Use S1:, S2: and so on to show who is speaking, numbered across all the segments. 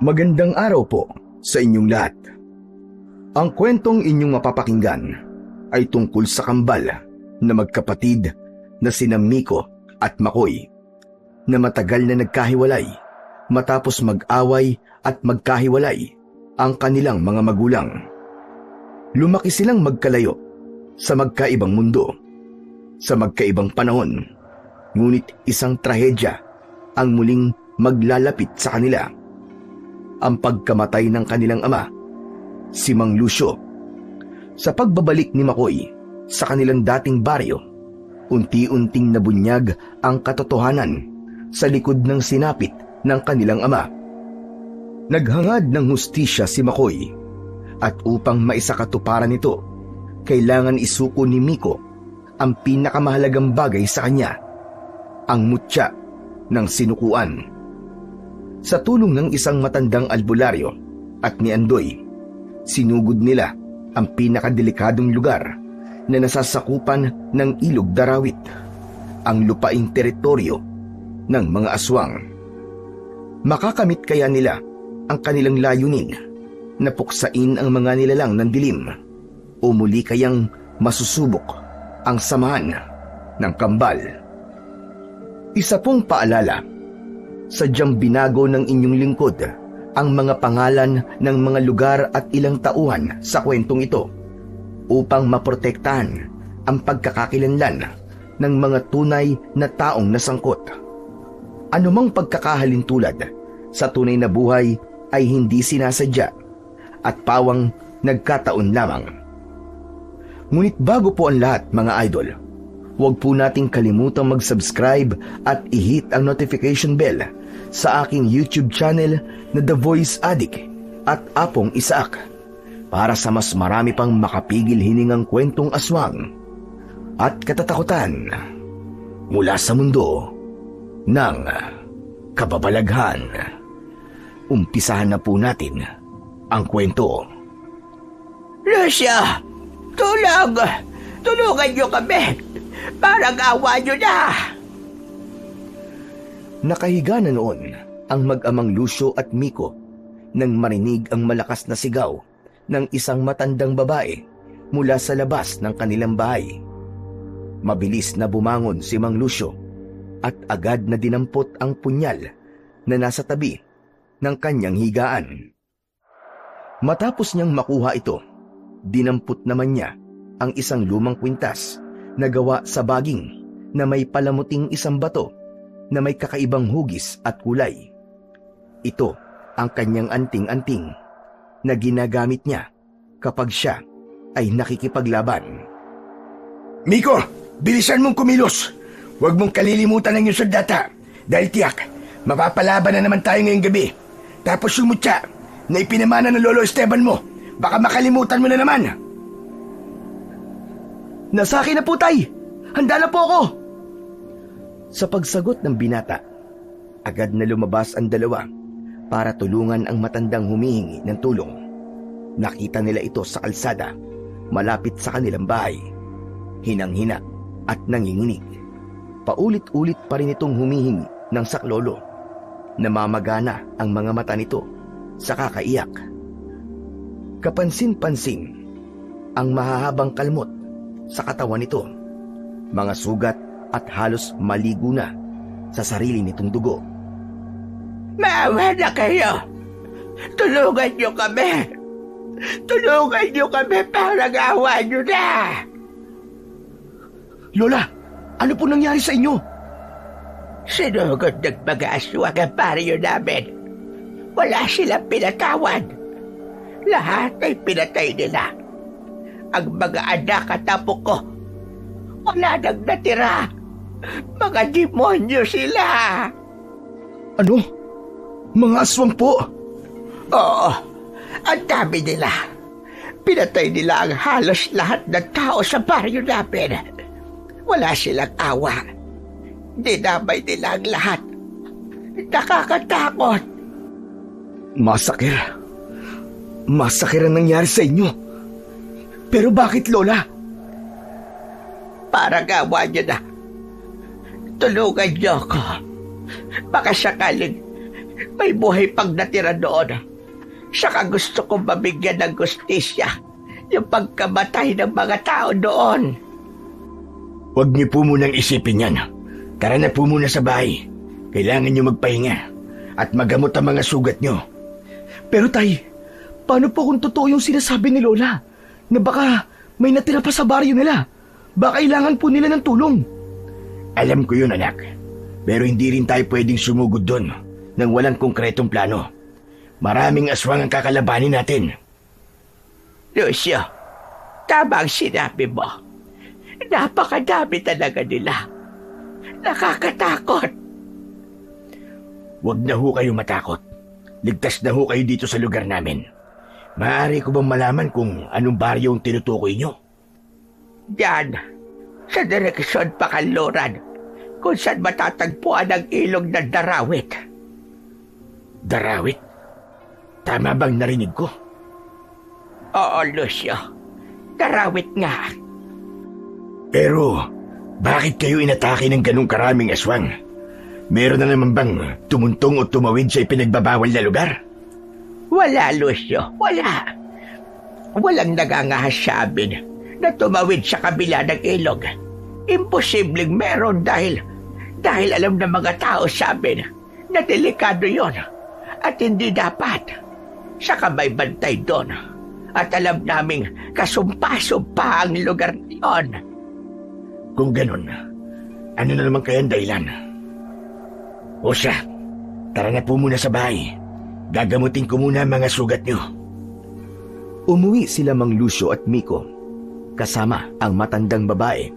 S1: Magandang araw po sa inyong lahat. Ang kwentong inyong mapapakinggan ay tungkol sa kambal na magkapatid na sina Miko at Makoy na matagal na nagkahiwalay matapos mag-away at magkahiwalay ang kanilang mga magulang. Lumaki silang magkalayo sa magkaibang mundo, sa magkaibang panahon, ngunit isang trahedya ang muling maglalapit sa kanila. Ang pagkamatay ng kanilang ama, si Mang Lucio. Sa pagbabalik ni Makoy sa kanilang dating baryo, unti-unting nabunyag ang katotohanan sa likod ng sinapit ng kanilang ama. Naghangad ng hustisya si Makoy at upang maisakatuparan ito, kailangan isuko ni Miko ang pinakamahalagang bagay sa kanya, ang mutya ng sinukuan. Sa tulong ng isang matandang albularyo at ni Andoy, sinugod nila ang pinakadelikadong lugar na nasasakupan ng Ilog Darawit, ang lupaing teritoryo ng mga aswang. Makakamit kaya nila ang kanilang layunin na puksain ang mga nilalang ng dilim, o muli kayang masusubok ang samahan ng kambal? Isa pong paalala, sadyang binago ng inyong lingkod ang mga pangalan ng mga lugar at ilang tauhan sa kwentong ito upang maprotektahan ang pagkakakilanlan ng mga tunay na taong nasangkot. Anumang pagkakahalintulad sa tunay na buhay ay hindi sinasadya at pawang nagkataon lamang. Ngunit bago po ang lahat, mga idol, huwag po nating kalimutang mag-subscribe at i-hit ang notification bell sa aking YouTube channel na The Voice Addict at Apong Isaac para sa mas marami pang makapigil hiningang kwentong aswang at katatakutan mula sa mundo ng kababalaghan. Umpisahan na po natin ang kwento.
S2: Lucio! Tulong! Tulungan niyo kami! Parang awa niyo na!
S1: Nakahiga na noon ang mag-amang Lucio at Miko nang marinig ang malakas na sigaw ng isang matandang babae mula sa labas ng kanilang bahay. Mabilis na bumangon si Mang Lucio at agad na dinampot ang punyal na nasa tabi ng kanyang higaan. Matapos niyang makuha ito, dinampot naman niya ang isang lumang kwintas na gawa sa baging na may palamuting isang bato na may kakaibang hugis at kulay. Ito ang kanyang anting-anting na ginagamit niya kapag siya ay nakikipaglaban.
S3: Miko, bilisan mong kumilos. Huwag mong kalilimutan ang iyong sandata dahil tiyak, mapapalaban na naman tayo ngayong gabi. Tapos yung mutya na ipinamana ng Lolo Esteban mo, baka makalimutan mo na naman.
S1: Nasa akin na po, tay! Handa na po ako! Sa pagsagot ng binata, agad na lumabas ang dalawa para tulungan ang matandang humihingi ng tulong. Nakita nila ito sa kalsada, malapit sa kanilang bahay. Hinang-hina at nanginginig. Paulit-ulit pa rin itong humihingi ng saklolo. Namamagana ang mga mata nito sa kakaiyak. Kapansin-pansin ang mahahabang kalmot sa katawan nito, mga sugat at halos maligo na sa sarili nitong dugo.
S2: Maawa na kayo! Tulungan niyo kami! Tulungan niyo kami, parang awa niyo na!
S1: Lola, ano po nangyari sa inyo?
S2: Sinugod ng mga aswang ang baryo namin. Wala silang pinatawan. Lahat ay pinatay nila. Ang mga anak at apo ko, wala nang natira. Mga demonyo sila.
S1: Ano? Mga aswang po?
S2: Oo, ang dami nila. Pinatay nila ang halos lahat ng tao sa baryo namin. Wala silang awa. Dinamay nila ang lahat. Nakakatakot.
S1: Masakir. Masakir ang nangyari sa inyo. Pero bakit, Lola?
S2: Para gawa niyo na. Tulungan niyo ako. Baka sakaling may buhay pang natira doon. Saka gusto kong mabigyan ng gustisya yung pagkamatay ng mga tao doon.
S3: Huwag niyo po munang isipin yan. Tara na po muna sa bahay. Kailangan niyo magpahinga at magamot ang mga sugat niyo.
S4: Pero tay, paano po kung totoo yung sinasabi ni Lola? Na baka may natira pa sa baryo nila. Baka kailangan po nila ng tulong.
S3: Alam ko yun, anak. Pero hindi rin tayo pwedeng sumugod doon nang walang konkretong plano. Maraming aswang ang kakalabanin natin.
S2: Lucio, tama ang sinabi mo. Napakadami talaga nila. Nakakatakot.
S3: Huwag na ho kayo matakot. Ligtas na ho kayo dito sa lugar namin. Maaari ko bang malaman kung anong baryo ang tinutukoy nyo?
S2: Diyan, sa direksyon Pakanluran, kung saan matatagpuan ang ilog ng Darawit.
S3: Darawit? Tama bang narinig ko?
S2: Oo, Lucio. Darawit nga.
S3: Pero, bakit kayo inatake ng ganong karaming aswang? Meron na naman bang tumuntong o tumawid sa ipinagbabawal na lugar?
S2: Wala, Lucio. Wala. Walang nagangahas sa amin na tumawid sa kabila ng ilog. Imposibleng meron dahil alam ng mga tao sa amin na delikado yon at hindi dapat. Saka may bantay doon at alam naming kasumpa-sumpa ang lugar yon.
S3: Kung ganun, ano na naman kaya ang dahilan? O siya, tara na po muna sa bahay. Gagamutin ko muna ang mga sugat niyo.
S1: Umuwi sila Mang Lucio at Miko, kasama ang matandang babae.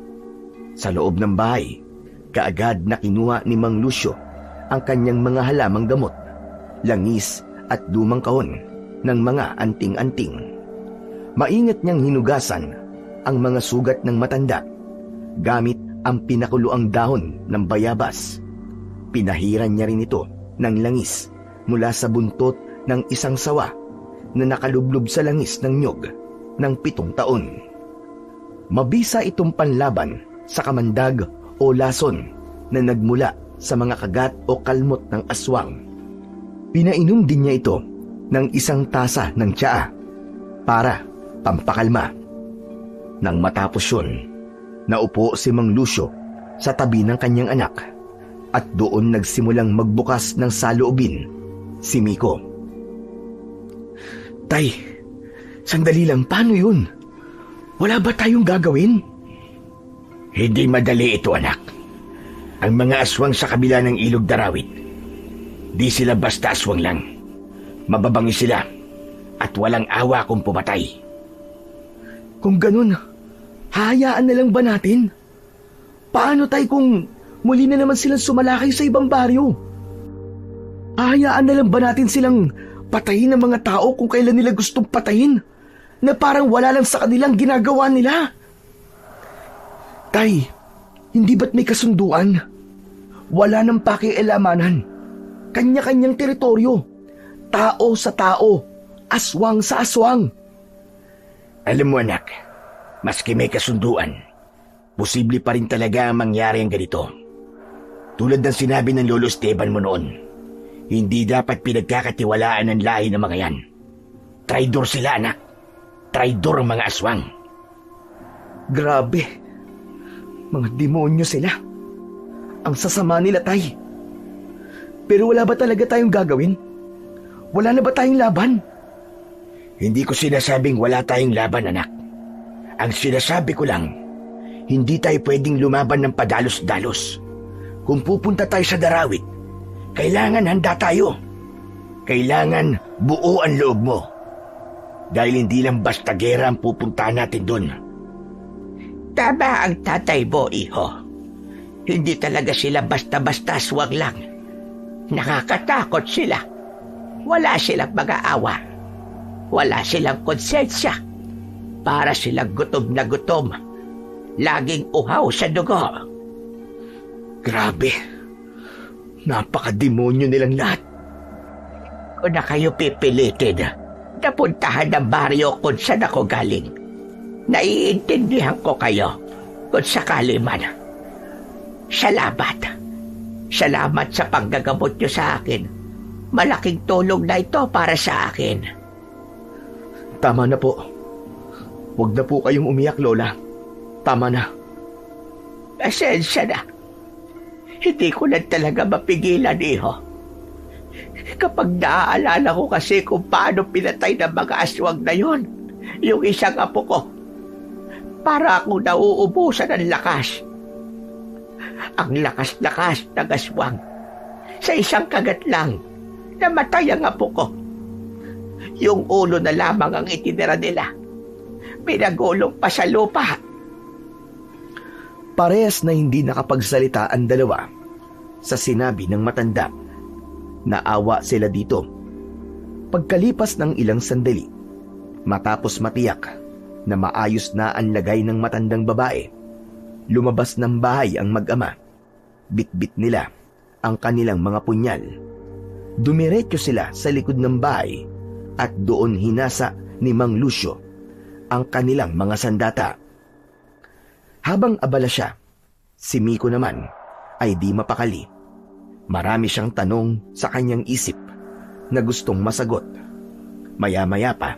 S1: Sa loob ng bahay, kaagad na kinuha ni Mang Lucio ang kanyang mga halamang gamot, langis at lumang kahon ng mga anting-anting. Maingat niyang hinugasan ang mga sugat ng matanda gamit ang pinakuluang dahon ng bayabas. Pinahiran niya rin ito ng langis mula sa buntot ng isang sawa na nakalublob sa langis ng nyog ng 7 taon. Mabisa itong panlaban sa kamandag o lason na nagmula sa mga kagat o kalmot ng aswang. Pinainom din niya ito ng 1 tasa ng tsaa para pampakalma. Nang matapos yun, naupo si Mang Lucio sa tabi ng kanyang anak at doon nagsimulang magbukas ng saloobin si Miko.
S4: Tay, sandali lang, paano yun? Wala ba tayong gagawin?
S3: Hindi madali ito, anak. Ang mga aswang sa kabila ng ilog Darawit, di sila basta aswang lang. Mababangi sila at walang awa kung pumatay.
S4: Kung ganun, hayaan na lang ba natin? Paano tay kung muli na naman silang sumalakay sa ibang baryo? Hayaan na lang ba natin silang patayin ng mga tao kung kailan nila gustong patayin? Na parang wala lang sa kanilang ginagawa nila? Tay, hindi ba't may kasunduan? Wala nang pakialamanan. Kanya-kanyang teritoryo. Tao sa tao. Aswang sa aswang.
S3: Alam mo, anak, maski may kasunduan, posible pa rin talaga ang mangyari ang ganito. Tulad ng sinabi ng Lolo Esteban mo noon, hindi dapat pinagkakatiwalaan ng lahi ng mga yan. Traidor sila, anak. Traidor ang mga aswang.
S4: Grabe. Mga demonyo sila. Ang sasama nila, tay. Pero wala ba talaga tayong gagawin? Wala na ba tayong laban?
S3: Hindi ko sinasabing wala tayong laban, anak. Ang sinasabi ko lang, hindi tayo pwedeng lumaban ng padalos-dalos. Kung pupunta tayo sa Darawit, kailangan handa tayo. Kailangan buo ang loob mo. Dahil hindi lang basta gera ang pupuntahan natin doon.
S2: Tama ang tatay mo, iho. Hindi talaga sila basta-basta aswang lang. Nakakatakot sila. Wala silang mag-aawa. Wala silang konsensya. Para silang gutom na gutom. Laging uhaw sa dugo.
S4: Grabe. Napaka-demonyo nilang lahat.
S2: Kung na kayo pipilitin, napuntahan ng baryo kung saan ako galing. Naiintindihan ko kayo kung sakali man. Salamat. Salamat sa panggagamot nyo sa akin. Malaking tulong na ito para sa akin.
S4: Tama na po. Huwag na po kayong umiyak, Lola. Tama na.
S2: Pasensya na. Hindi ko na talaga mapigilan, iho. Kapag naaalala ko kasi kung paano pinatay ng mga aswang na yon, yung isang apo ko, para akong nauubusan ng lakas. Ang lakas-lakas ng aswang. Sa isang kagat lang, namatay ang apo ko. Yung ulo na lamang ang itinira nila. Pinagulong pa sa lupa.
S4: Parehas na hindi nakapagsalita ang dalawa sa sinabi ng matanda. Naawa sila dito. Pagkalipas ng ilang sandali, matapos matiyak na maayos na ang lagay ng matandang babae, lumabas ng bahay ang mag-ama. Bitbit nila ang kanilang mga punyal. Dumiretso sila sa likod ng bahay at doon hinasa ni Mang Lucio ang kanilang mga sandata. Habang abala siya, si Miko naman ay di mapakali. Marami siyang tanong sa kanyang isip na gustong masagot. Maya-maya pa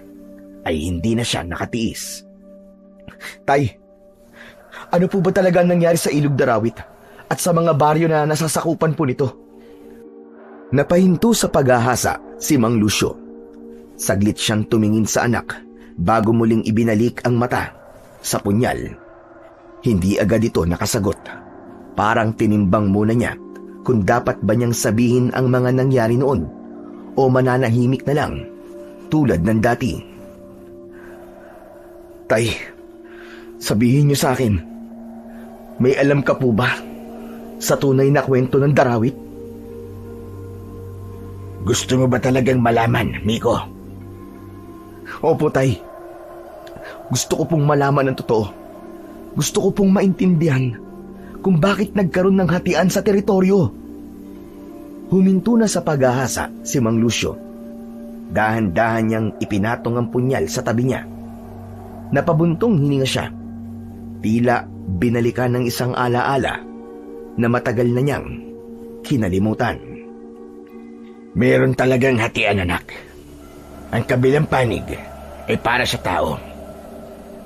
S4: ay hindi na siya nakatiis. Tay, ano po ba talaga ang nangyari sa Ilog Darawit at sa mga baryo na nasasakupan po nito? Napahinto sa paghahasa si Mang Lucio. Saglit siyang tumingin sa anak bago muling ibinalik ang mata sa punyal. Hindi agad ito nakasagot. Parang tinimbang muna niya kung dapat ba niyang sabihin ang mga nangyari noon o mananahimik na lang tulad ng dati. Tay, sabihin niyo sa akin, may alam ka po ba sa tunay na kwento ng Darawit?
S3: Gusto mo ba talagang malaman, Miko?
S4: Opo, Tay. Gusto ko pong malaman ang totoo. Gusto ko pong maintindihan kung bakit nagkaroon ng hatian sa teritoryo. Huminto na sa paghahasa si Mang Lucio. Dahan-dahan niyang ipinatong ang punyal sa tabi niya. Napabuntong hininga siya. Tila binalikan ng isang alaala na matagal na niyang kinalimutan.
S3: Meron talagang hatian, anak. Ang kabilang panig ay para sa tao.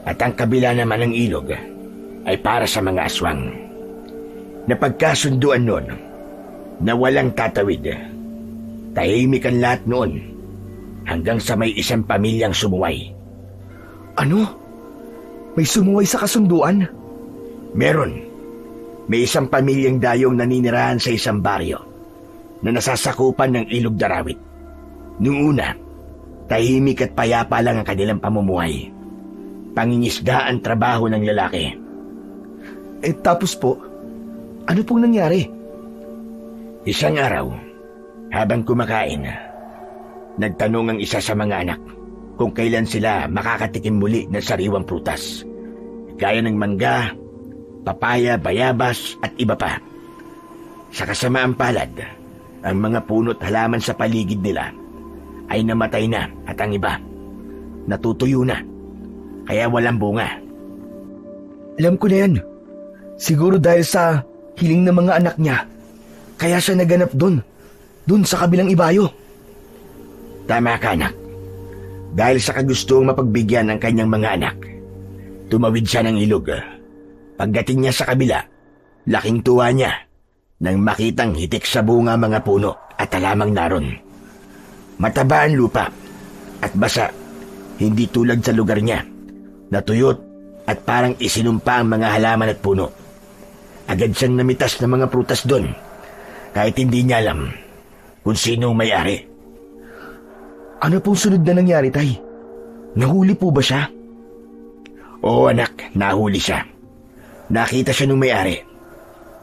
S3: At ang kabila naman ng ilog ay para sa mga aswang. Napagkasunduan noon na walang tatawid. Tahimik ang lahat noon hanggang sa may isang pamilyang sumuway.
S4: Ano? May sumuway sa kasunduan?
S3: Meron. May isang pamilyang dayong naninirahan sa isang baryo na nasasakupan ng Ilog Darawit. Noong una, tahimik at payapa lang ang kanilang pamumuhay. Pangingisda ang trabaho ng lalaki.
S4: Tapos po, ano pong nangyari?
S3: Isang araw, habang kumakain, nagtanong ang isa sa mga anak kung kailan sila makakatikim muli ng sariwang prutas, gaya ng mangga, papaya, bayabas at iba pa. Sa kasamaang palad, ang mga puno't halaman sa paligid nila ay namatay na at ang iba natutuyo na, kaya walang bunga.
S4: Alam ko na yan. Siguro dahil sa hiling ng mga anak niya, kaya siya naganap doon sa kabilang ibayo.
S3: Tama ka, anak. Dahil sa kagustuhang mapagbigyan ng kanyang mga anak, tumawid siya ng ilog. Pagdating niya sa kabila, laking tuwa niya nang makitang hitik sa bunga mga puno at halamang naron. Mataba ang lupa at basa, hindi tulad sa lugar niya, natuyot at parang isinumpa ang mga halaman at puno. Agad siyang namitas ng mga prutas doon, kahit hindi niya alam kung sino ang may-ari.
S4: Ano pong sunod na nangyari, Tay? Nahuli po ba siya?
S3: Oo, anak, nahuli siya. Nakita siya nung may-ari.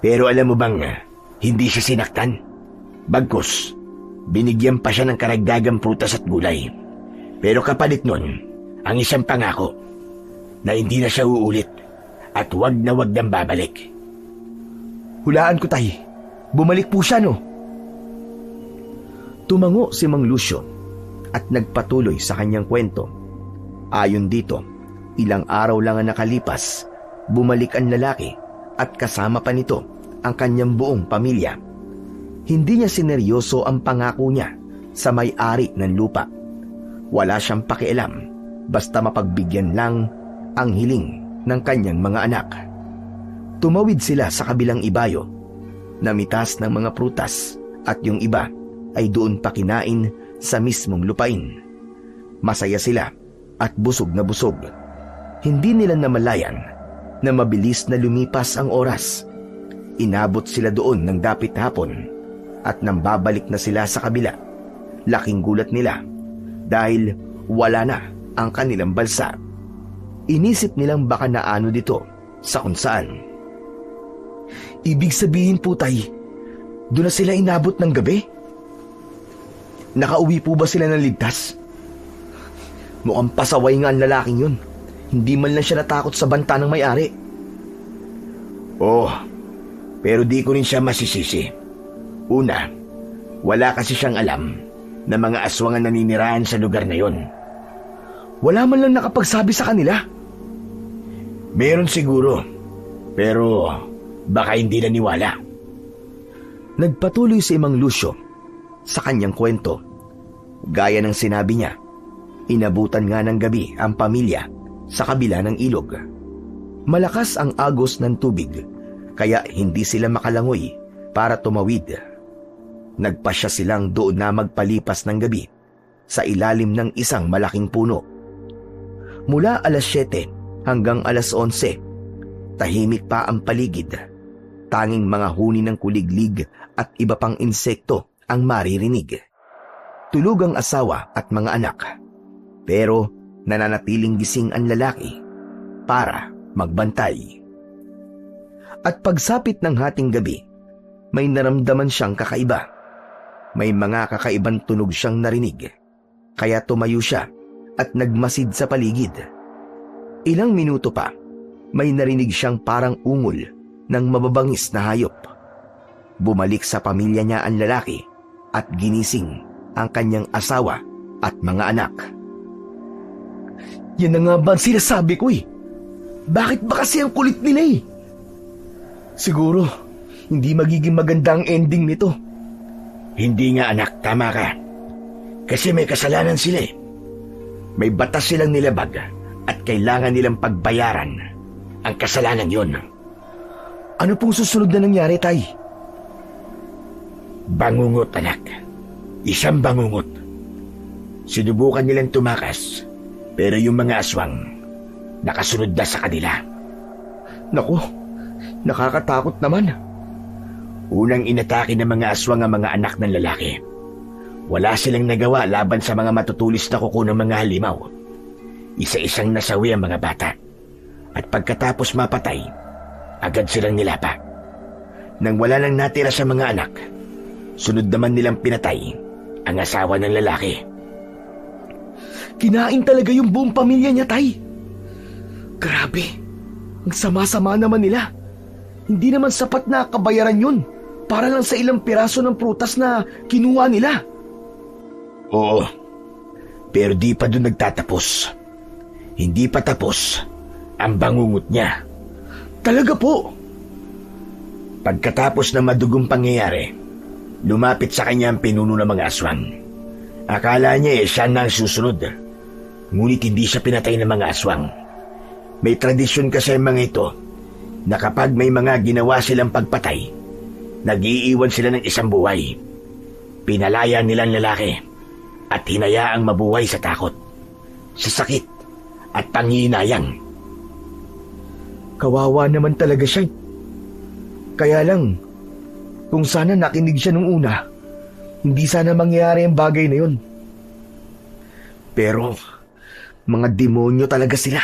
S3: Pero alam mo bang hindi siya sinaktan? Bagkus, binigyan pa siya ng karagdagang prutas at gulay. Pero kapalit nun, ang isang pangako na hindi na siya uulit at wag nang babalik.
S4: Hulaan ko, Tay. Bumalik po siya, no? Tumango si Mang Lucio at nagpatuloy sa kanyang kwento. Ayon dito, ilang araw lang ang nakalipas, bumalik ang lalaki at kasama pa nito ang kanyang buong pamilya. Hindi niya sineryoso ang pangako niya
S1: sa may-ari ng lupa. Wala siyang pakialam basta mapagbigyan lang ang hiling ng kanyang mga anak. Tumawid sila sa kabilang ibayo, namitas ng mga prutas at yung iba ay doon pa kinain sa mismong lupain. Masaya sila at busog na busog. Hindi nila namalayan na mabilis na lumipas ang oras. Inabot sila doon ng dapit hapon at nang babalik na sila sa kabila, laking gulat nila dahil wala na ang kanilang balsa. Inisip nilang baka naano dito sa kung saan.
S4: Ibig sabihin po, Tay, doon na sila inabot ng gabi? Nakauwi po ba sila ng ligtas? Mukhang pasaway nga ang lalaking yun. Hindi man lang siya natakot sa banta ng may-ari.
S3: Oo, pero di ko rin siya masisisi. Una, wala kasi siyang alam na mga aswang ang naninirahan sa lugar na yon.
S4: Wala man lang nakapagsabi sa kanila.
S3: Meron siguro, pero baka hindi naniwala.
S1: Nagpatuloy si Mang Lucio sa kanyang kwento. Gaya ng sinabi niya, inabutan nga ng gabi ang pamilya sa kabila ng ilog. Malakas ang agos ng tubig, kaya hindi sila makalangoy para tumawid. Nagpasya silang doon na magpalipas ng gabi sa ilalim ng isang malaking puno. Mula alas 7 hanggang alas 11, tahimik pa ang paligid. Tanging mga huni ng kuliglig at iba pang insekto ang maririnig. Tulog ang asawa at mga anak, pero nananatiling gising ang lalaki para magbantay. At pagsapit ng hating gabi, may naramdaman siyang kakaiba. May mga kakaibang tunog siyang narinig, kaya tumayo siya at nagmasid sa paligid. Ilang minuto pa, may narinig siyang parang ungol ng mababangis na hayop. Bumalik sa pamilya niya ang lalaki at ginising ang kanyang asawa at mga anak.
S4: Yan na nga ba ang sinasabi ko eh. Bakit ba kasi ang kulit nila eh? Siguro, hindi magiging maganda ang ending nito.
S3: Hindi nga anak, tama ka. Kasi may kasalanan sila eh. May batas silang nilabag at kailangan nilang pagbayaran ang kasalanan yon.
S4: Ano pong susunod na nangyari, Tay?
S3: Bangungot, anak. Isang bangungot. Sinubukan nilang tumakas, pero yung mga aswang nakasunod na sa kanila.
S4: Naku, nakakatakot naman.
S3: Unang inatake ng mga aswang ang mga anak ng lalaki. Wala silang nagawa laban sa mga matutulis na kuko ng mga halimaw. Isa-isang nasawi ang mga bata. At pagkatapos mapatay, agad silang nilapa. Nang wala nang natira sa mga anak, sunod naman nilang pinatay ang asawa ng lalaki.
S4: Kinain talaga yung buong pamilya niya, Tay. Grabe, ang sama-sama naman nila. Hindi naman sapat na kabayaran yun para lang sa ilang piraso ng prutas na kinuha nila.
S3: Oo, pero di pa doon nagtatapos. Hindi pa tapos ang bangungot niya.
S4: Talaga po?
S3: Pagkatapos ng madugong pangyayari, lumapit sa kanya ang pinuno ng mga aswang. Akala niya siya na ang susunod. Ngunit hindi siya pinatay ng mga aswang. May tradisyon kasi ang mga ito na kapag may mga ginawa silang pagpatay, nag-iiwan sila ng isang buhay. Pinalaya nilang lalaki at hinayaang mabuhay sa takot, sa sakit at panginayang.
S4: Kawawa naman talaga siya. Kaya lang, kung sana nakinig siya nung una, hindi sana mangyari ang bagay na yun.
S1: Pero, mga demonyo talaga sila.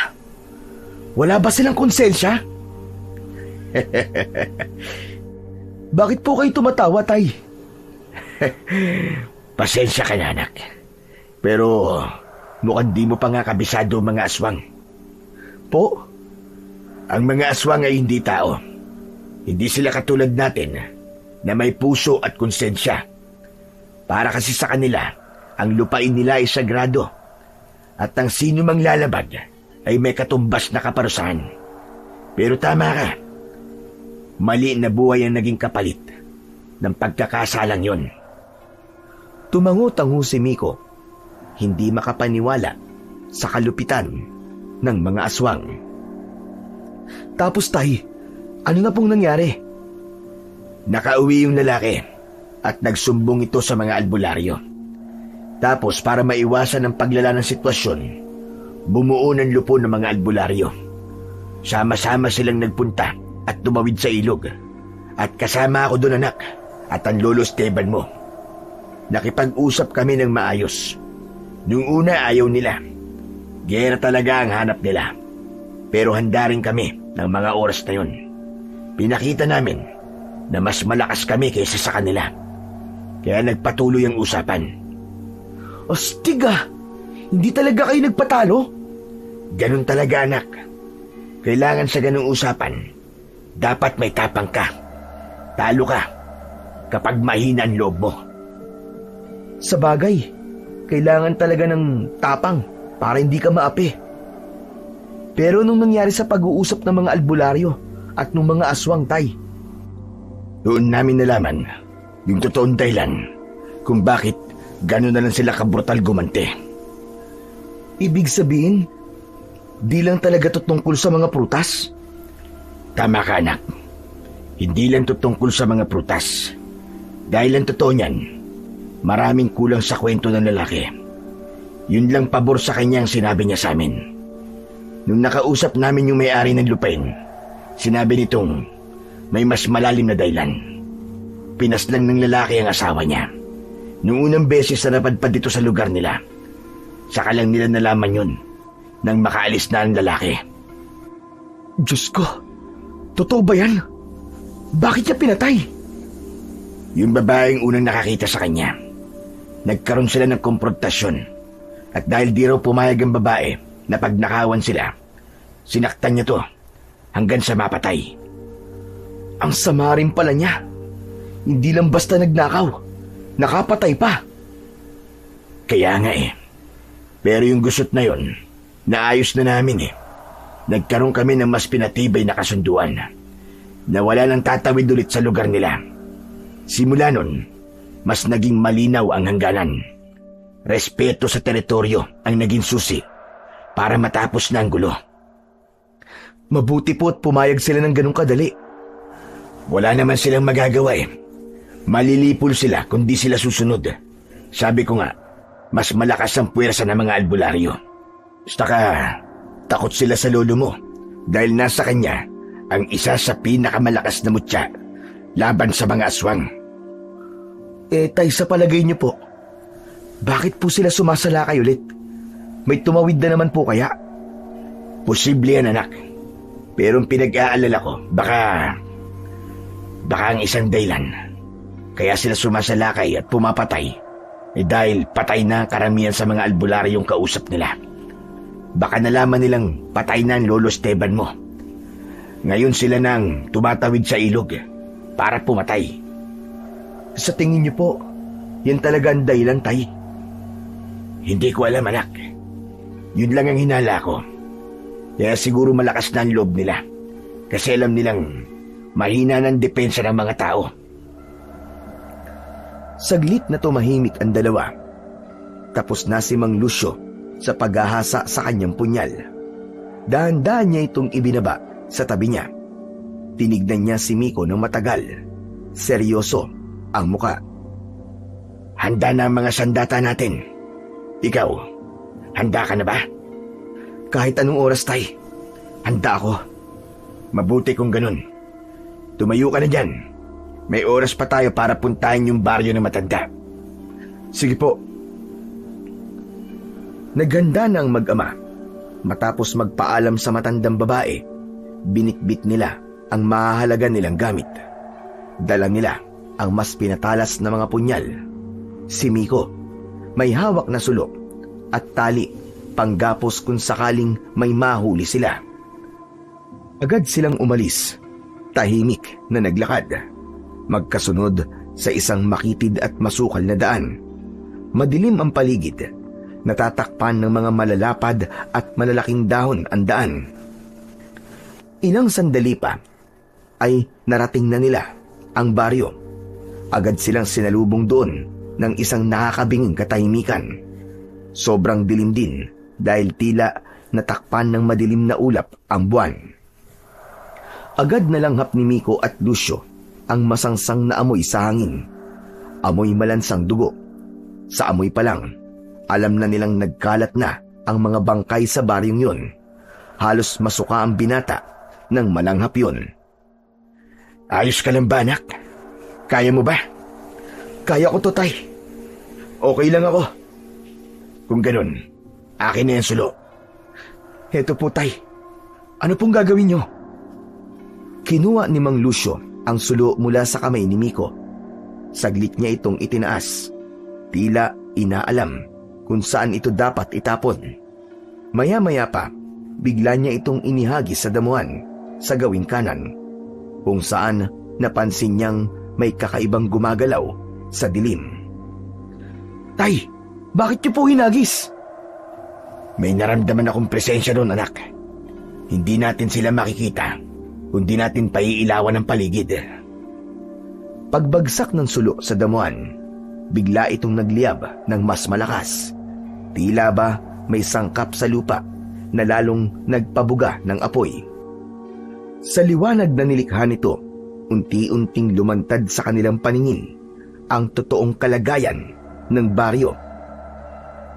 S4: Wala ba silang konsensya? Bakit po kayo tumatawa, Tay?
S3: Pasensya ka na, anak. Pero mukhang di mo pa nga kabisado ang mga aswang.
S4: Po?
S3: Ang mga aswang ay hindi tao. Hindi sila katulad natin na may puso at konsensya. Para kasi sa kanila, ang lupain nila ay sagrado. At ang sino mang lalabag ay may katumbas na kaparusahan. Pero tama ka. Mali na buhay ang naging kapalit ng pagkakasalang yon.
S4: Tumango-tango si Miko, hindi makapaniwala sa kalupitan ng mga aswang. Tapos tay, ano na pong nangyari?
S3: Nakauwi yung lalaki at nagsumbong ito sa mga albularyo. Tapos para maiwasan ang paglala ng sitwasyon, bumuo ng lupo ng mga albularyo. Sama-sama silang nagpunta at tumawid sa ilog. At kasama ako doon, anak, at ang lolo Esteban mo. Nakipag-usap kami ng maayos. Nung una ayaw nila. Gera talaga ang hanap nila. Pero handa rin kami ng mga oras na yun. Pinakita namin na mas malakas kami kaysa sa kanila. Kaya nagpatuloy ang usapan.
S4: Astig ah! Hindi talaga kayo nagpatalo?
S3: Ganun talaga, anak. Kailangan sa ganung usapan, dapat may tapang ka. Talo ka kapag mahina ang loob mo.
S4: Sa bagay, kailangan talaga ng tapang para hindi ka maapi. Pero nung nangyari sa pag-uusap ng mga albularyo at ng mga aswang, tay,
S3: doon namin nalaman yung totoong dahilan kung bakit gano'n na lang sila kabrutal gumante.
S4: ibig sabihin, di lang talaga to tungkol sa mga prutas?
S3: Tama ka, anak. Hindi lang to tungkol sa mga prutas. Dahil ang totoo niyan, maraming kulang sa kwento ng lalaki. Yun lang pabor sa kanya ang sinabi niya sa amin. Nung nakausap namin yung may-ari ng lupain, sinabi nitong may mas malalim na dahilan. Pinaslang ng lalaki ang asawa niya. Nung unang beses na napadpad dito sa lugar nila, saka lang nila nalaman yun nang makaalis na ang lalaki.
S4: Diyos ko, totoo ba yan? Bakit niya pinatay?
S3: Yung babaeng unang nakakita sa kanya, nagkaroon sila ng komprontasyon. At dahil di raw pumayag ang babae na pagnakawan sila, sinaktan niya to hanggang sa mapatay.
S4: Ang sama rin pala niya. Hindi lang basta nagnakaw, nakapatay pa.
S3: Kaya nga eh. Pero yung gusot na yon, naayos na namin eh. Nagkaroon kami ng mas pinatibay na kasunduan na wala nang tatawid ulit sa lugar nila. Simula nun, mas naging malinaw ang hangganan. Respeto sa teritoryo ang naging susi para matapos na ang gulo.
S4: Mabuti po at pumayag sila ng ganun kadali.
S3: Wala naman silang magagawa eh. Malilipol sila kung di sila susunod. Sabi ko nga, mas malakas ang puwersa ng mga albularyo. Saka, takot sila sa lolo mo dahil nasa kanya ang isa sa pinakamalakas na mutya laban sa mga aswang.
S4: Tay, sa palagay niyo po, bakit po sila sumasalakay ulit? May tumawid na naman po kaya?
S3: Posible yan, anak. Pero ang pinag-aalala ko, baka ang isang dahilan kaya sila sumasalakay at pumapatay dahil patay na karamihan sa mga albularyong kausap nila. Baka nalaman nilang patay na ang lolo Esteban mo. Ngayon sila nang tumatawid sa ilog para pumatay.
S4: Sa tingin niyo po, yan talaga ang dahilan, tay?
S3: Hindi ko alam, anak. Yun lang ang hinala ko. Kaya siguro malakas na ang loob nila. Kasi alam nilang mahina ng depensa ng mga tao.
S4: Saglit na tumahimik ang dalawa. Tapos na si Mang Lucio sa paghahasa sa kanyang punyal. Dahan-dahan niya itong ibinaba sa tabi niya. Tinignan niya si Miko ng matagal. Seryoso ang muka.
S3: Handa na ang mga sandata natin. Ikaw, handa ka na ba?
S4: Kahit anong oras, tay. Handa ako.
S3: Mabuti kung ganun. Tumayo ka na dyan. May oras pa tayo para puntahan yung baryo ng matanda.
S4: Sige po. Naghanda na ang mag-ama. Matapos magpaalam sa matandang babae, binikbit nila ang mahalaga nilang gamit. Dala nila ang mas pinatalas na mga punyal. Si Miko, may hawak na sulok at tali panggapos kung sakaling may mahuli sila. Agad silang umalis, tahimik na naglakad, magkasunod sa isang makitid at masukal na daan. Madilim ang paligid, natatakpan ng mga malalapad at malalaking dahon ang daan. Ilang sandali pa ay narating na nila ang baryo. Agad silang sinalubong doon
S1: ng isang nakakabinging katahimikan. Sobrang dilim din dahil tila natakpan ng madilim na ulap ang buwan. Agad nalanghap ni Miko at Lucio ang masangsang na amoy sa hangin. Amoy malansang dugo. Sa amoy pa lang, alam na nilang nagkalat na ang mga bangkay sa baryong yun. Halos masuka ang binata nang malanghap yun.
S3: Ayos ka lang ba, anak? Kaya mo ba?
S4: Kaya ko to, Tay. Okay lang ako.
S3: Kung ganun, akin na yung sulo.
S4: Heto po, Tay. Ano pong gagawin nyo?
S1: Kinuha ni Mang Lucio ang sulo mula sa kamay ni Miko. Saglit niya itong itinaas. Tila inaalam kung saan ito dapat itapon. Maya-maya pa, bigla niya itong inihagis sa damuhan sa gawing kanan, kung saan napansin niyang may kakaibang gumagalaw sa dilim.
S4: Tay, bakit niyo po hinagis?
S3: May naramdaman akong presensya doon, anak. Hindi natin sila makikita, kundi natin paiilawan ang paligid.
S1: Pagbagsak ng sulo sa damuhan, bigla itong nagliyab ng mas malakas. Tila ba may sangkap sa lupa na lalong nagpabuga ng apoy. Sa liwanag na nilikha nito, unti-unting lumantad sa kanilang paningin ang totoong kalagayan ng baryo.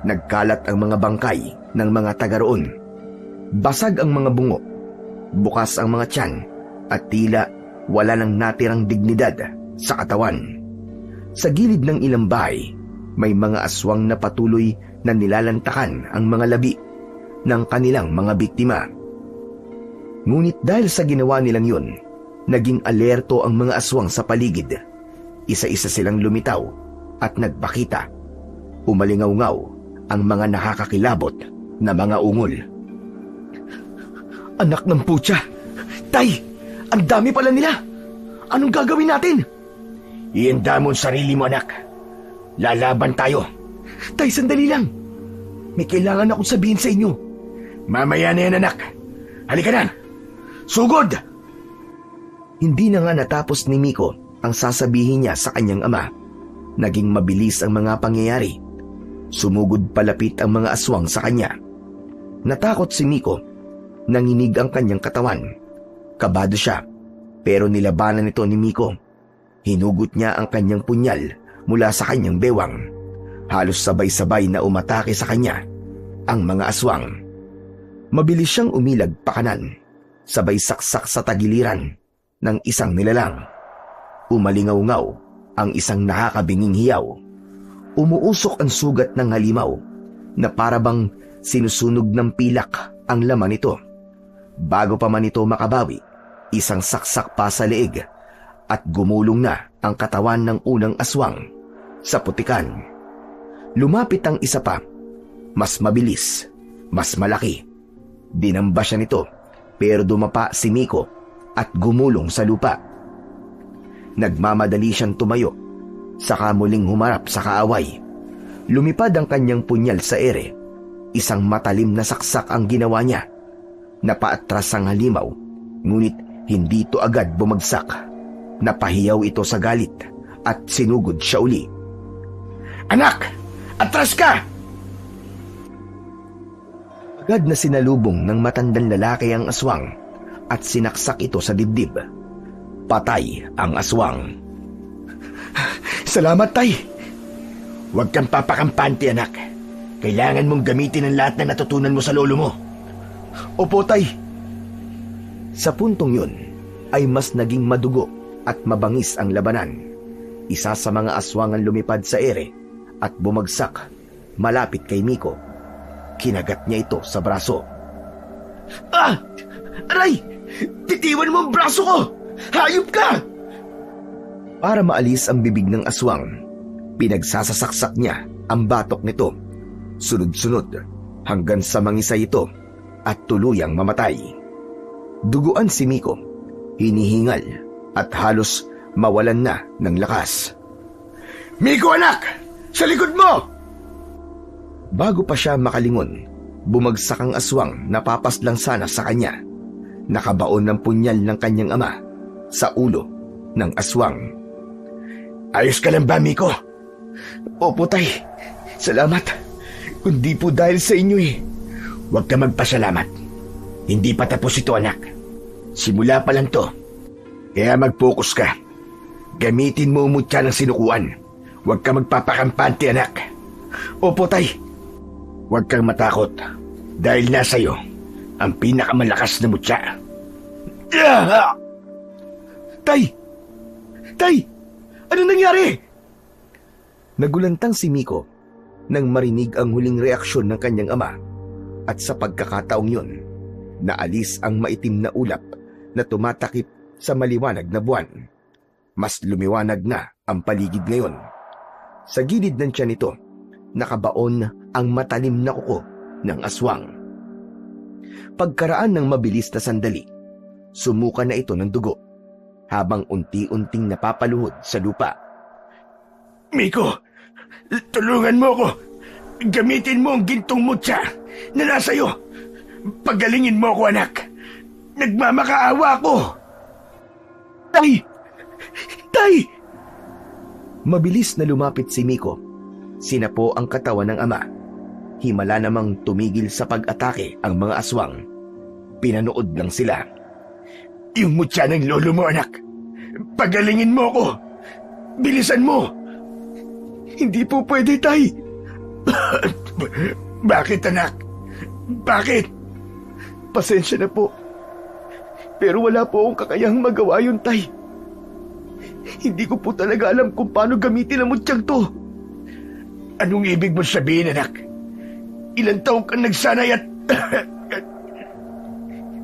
S1: Nagkalat ang mga bangkay ng mga taga roon. Basag ang mga bungo, bukas ang mga tiyan, at tila wala nang natirang dignidad sa katawan. Sa gilid ng ilang bahay, may mga aswang na patuloy na nilalantakan ang mga labi ng kanilang mga biktima. Ngunit dahil sa ginawa nilang yun, naging alerto ang mga aswang sa paligid. Isa-isa silang lumitaw at nagpakita. Umalingaw-ngaw ang mga nakakakilabot na mga ungol.
S4: Anak ng putya! Tay, ang dami pala nila! Anong gagawin natin?
S3: Ihanda mo ang sarili mo, anak. Lalaban tayo.
S4: Tay, sandali lang. May kailangan akong sabihin sa inyo.
S3: Mamaya na yan, anak. Halika na. Sugod!
S1: Hindi na nga natapos ni Miko ang sasabihin niya sa kanyang ama. Naging mabilis ang mga pangyayari. Sumugod palapit ang mga aswang sa kanya. Natakot si Miko. Nanginig ang kanyang katawan. Kabado siya, pero nilabanan nito ni Miko. Hinugot niya ang kanyang punyal mula sa kanyang bewang. Halos sabay-sabay na umatake sa kanya ang mga aswang. Mabilis siyang umilag pakanan, sabay saksak sa tagiliran ng isang nilalang. Umalingaw-ngaw ang isang nakakabinging hiyaw. Umuusok ang sugat ng halimaw na parabang sinusunog ng pilak ang laman nito. Bago pa man ito makabawi, isang saksak pa sa leeg at gumulong na ang katawan ng unang aswang sa putikan. Lumapit ang isa pa, mas mabilis, mas malaki. Dinamba siya nito, pero dumapa si Miko at gumulong sa lupa. Nagmamadali siyang tumayo, saka muling humarap sa kaaway. Lumipad ang kanyang punyal sa ere. Isang matalim na saksak ang ginawa niya. Napaatras ang halimaw, ngunit hindi ito agad bumagsak. Napahiyaw ito sa galit at sinugod siya uli.
S3: Anak! Atras ka!
S1: Agad na sinalubong ng matandang lalaki ang aswang at sinaksak ito sa dibdib. Patay ang aswang.
S4: Salamat, Tay.
S3: Huwag kang papakampante, anak. Kailangan mong gamitin ang lahat na natutunan mo sa lolo mo.
S4: Opo, Tay.
S1: Sa puntong yun ay mas naging madugo at mabangis ang labanan. Isa sa mga aswang ang lumipad sa ere at bumagsak malapit kay Miko. Kinagat niya ito sa braso.
S4: Ah! Aray! Titiwan mo ang braso ko! Hayop ka!
S1: Para maalis ang bibig ng aswang, pinagsasasaksak niya ang batok nito. Sunod-sunod hanggang sa mangisay ito at tuluyang mamatay. Duguan si Miko, hinihingal at halos mawalan na ng lakas.
S3: Miko, anak! Sa likod mo!
S1: Bago pa siya makalingon, bumagsak ang aswang na papaslang sana sa kanya. Nakabaon ng punyal ng kanyang ama sa ulo ng aswang.
S3: Ayos ka lang ba, Miko? Opo, tay. Salamat. Kundi po dahil sa inyo eh. Huwag ka magpasalamat. Hindi pa tapos ito, anak. Simula pa lang to. Kaya mag-focus ka. Gamitin mo umutya ng sinukuan. Huwag ka magpapakampante, anak.
S4: Opo, tay.
S3: Huwag kang matakot. Dahil nasa iyo ang pinakamalakas na mutya.
S4: Tay! Tay! Ano nangyari?
S1: Nagulantang si Miko nang marinig ang huling reaksyon ng kanyang ama at sa pagkakataong yun, naalis ang maitim na ulap na tumatakip sa maliwanag na buwan. Mas lumiwanag na ang paligid ngayon. Sa gilid ng tiyan nito, nakabaon ang matalim na kuko ng aswang. Pagkaraan ng mabilis na sandali, sumuka na ito ng dugo habang unti-unting napapaluhod sa lupa.
S3: Miko, tulungan mo ako. Gamitin mo ang gintong mutya na nasa iyo. Pagalingin mo ako, anak. Nagmamakaawa ko.
S4: Tay! Tay!
S1: Mabilis na lumapit si Miko. Sinapo ang katawan ng ama. Himala namang tumigil sa pag-atake ang mga aswang. Pinanood lang sila.
S3: Yung mutya ng lolo mo, anak. Pagalingin mo ako. Bilisan mo.
S4: Hindi po pwede, tay.
S3: Bakit, anak? Bakit?
S4: Pasensya na po. Pero wala po akong kakayahang magawa yun, tay. Hindi ko po talaga alam kung paano gamitin ang mutyang to.
S3: Anong ibig mo sabihin, anak? Ilang taong kang nagsanay at...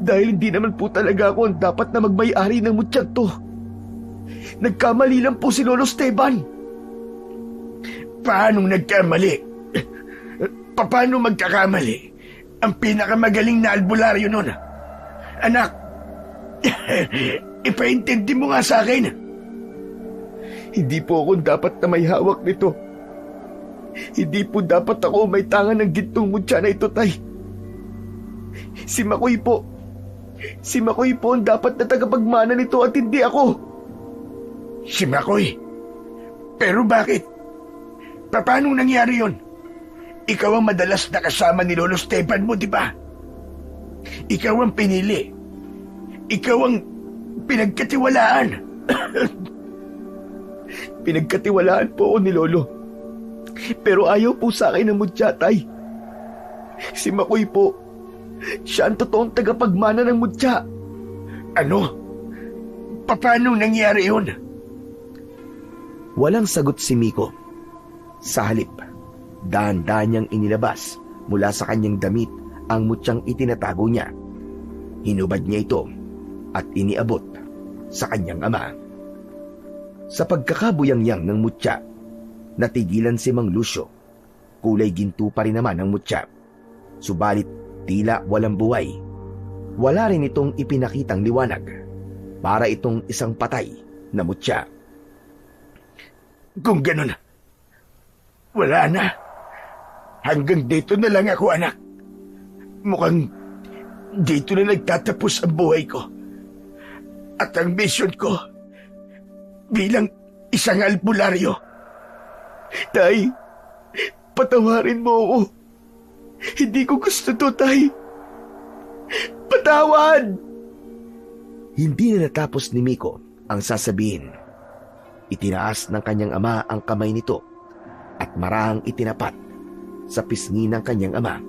S4: Dahil hindi naman po talaga ako ang dapat na magmay-ari ng mutyang to. Nagkamali lang po si Lolo Esteban.
S3: Paanong nagkamali? Paano magkakamali ang pinakamagaling na albularyo nun? Anak, ipaintindi mo nga sa akin.
S4: Hindi po ako dapat na may hawak nito. Hindi po dapat ako may tangan ng gintong mutya na ito, tay. Si Makoy po. Si Makoy po ang dapat na tagapagmana nito at hindi ako.
S3: Si Makoy? Pero bakit? Paano nangyari yon? Ikaw ang madalas na kasama ni Lolo Esteban mo, di ba? Ikaw ang pinili. Ikaw ang pinagkatiwalaan.
S4: Pinagkatiwalaan po ako ni Lolo. Pero ayaw po sa akin ng mutya, tay. Si Makoy po, siya ang totoong tagapagmana ng mutya.
S3: Ano? Paano nangyari yun?
S1: Walang sagot si Miko. Sa halip, dahan-dahan niyang inilabas mula sa kanyang damit ang mutyang itinatago niya. Hinubad niya ito at iniabot sa kanyang ama. Sa pagkakabuyangyang ng mutya, natigilan si Mang Lucio. Kulay ginto pa rin naman ang mutya. Subalit tila walang buhay. Wala rin itong ipinakitang liwanag. Para itong isang patay na mutya.
S3: Kung ganun, wala na. Hanggang dito na lang ako, anak. Mukhang dito na nagtatapos ang buhay ko. At ang mission ko bilang isang albularyo.
S4: Tay, patawarin mo ako. Hindi ko gusto to, tay. Patawad!
S1: Hindi na natapos ni Miko ang sasabihin. Itinaas ng kanyang ama ang kamay nito at marahang itinapat sa pisngi ng kanyang ama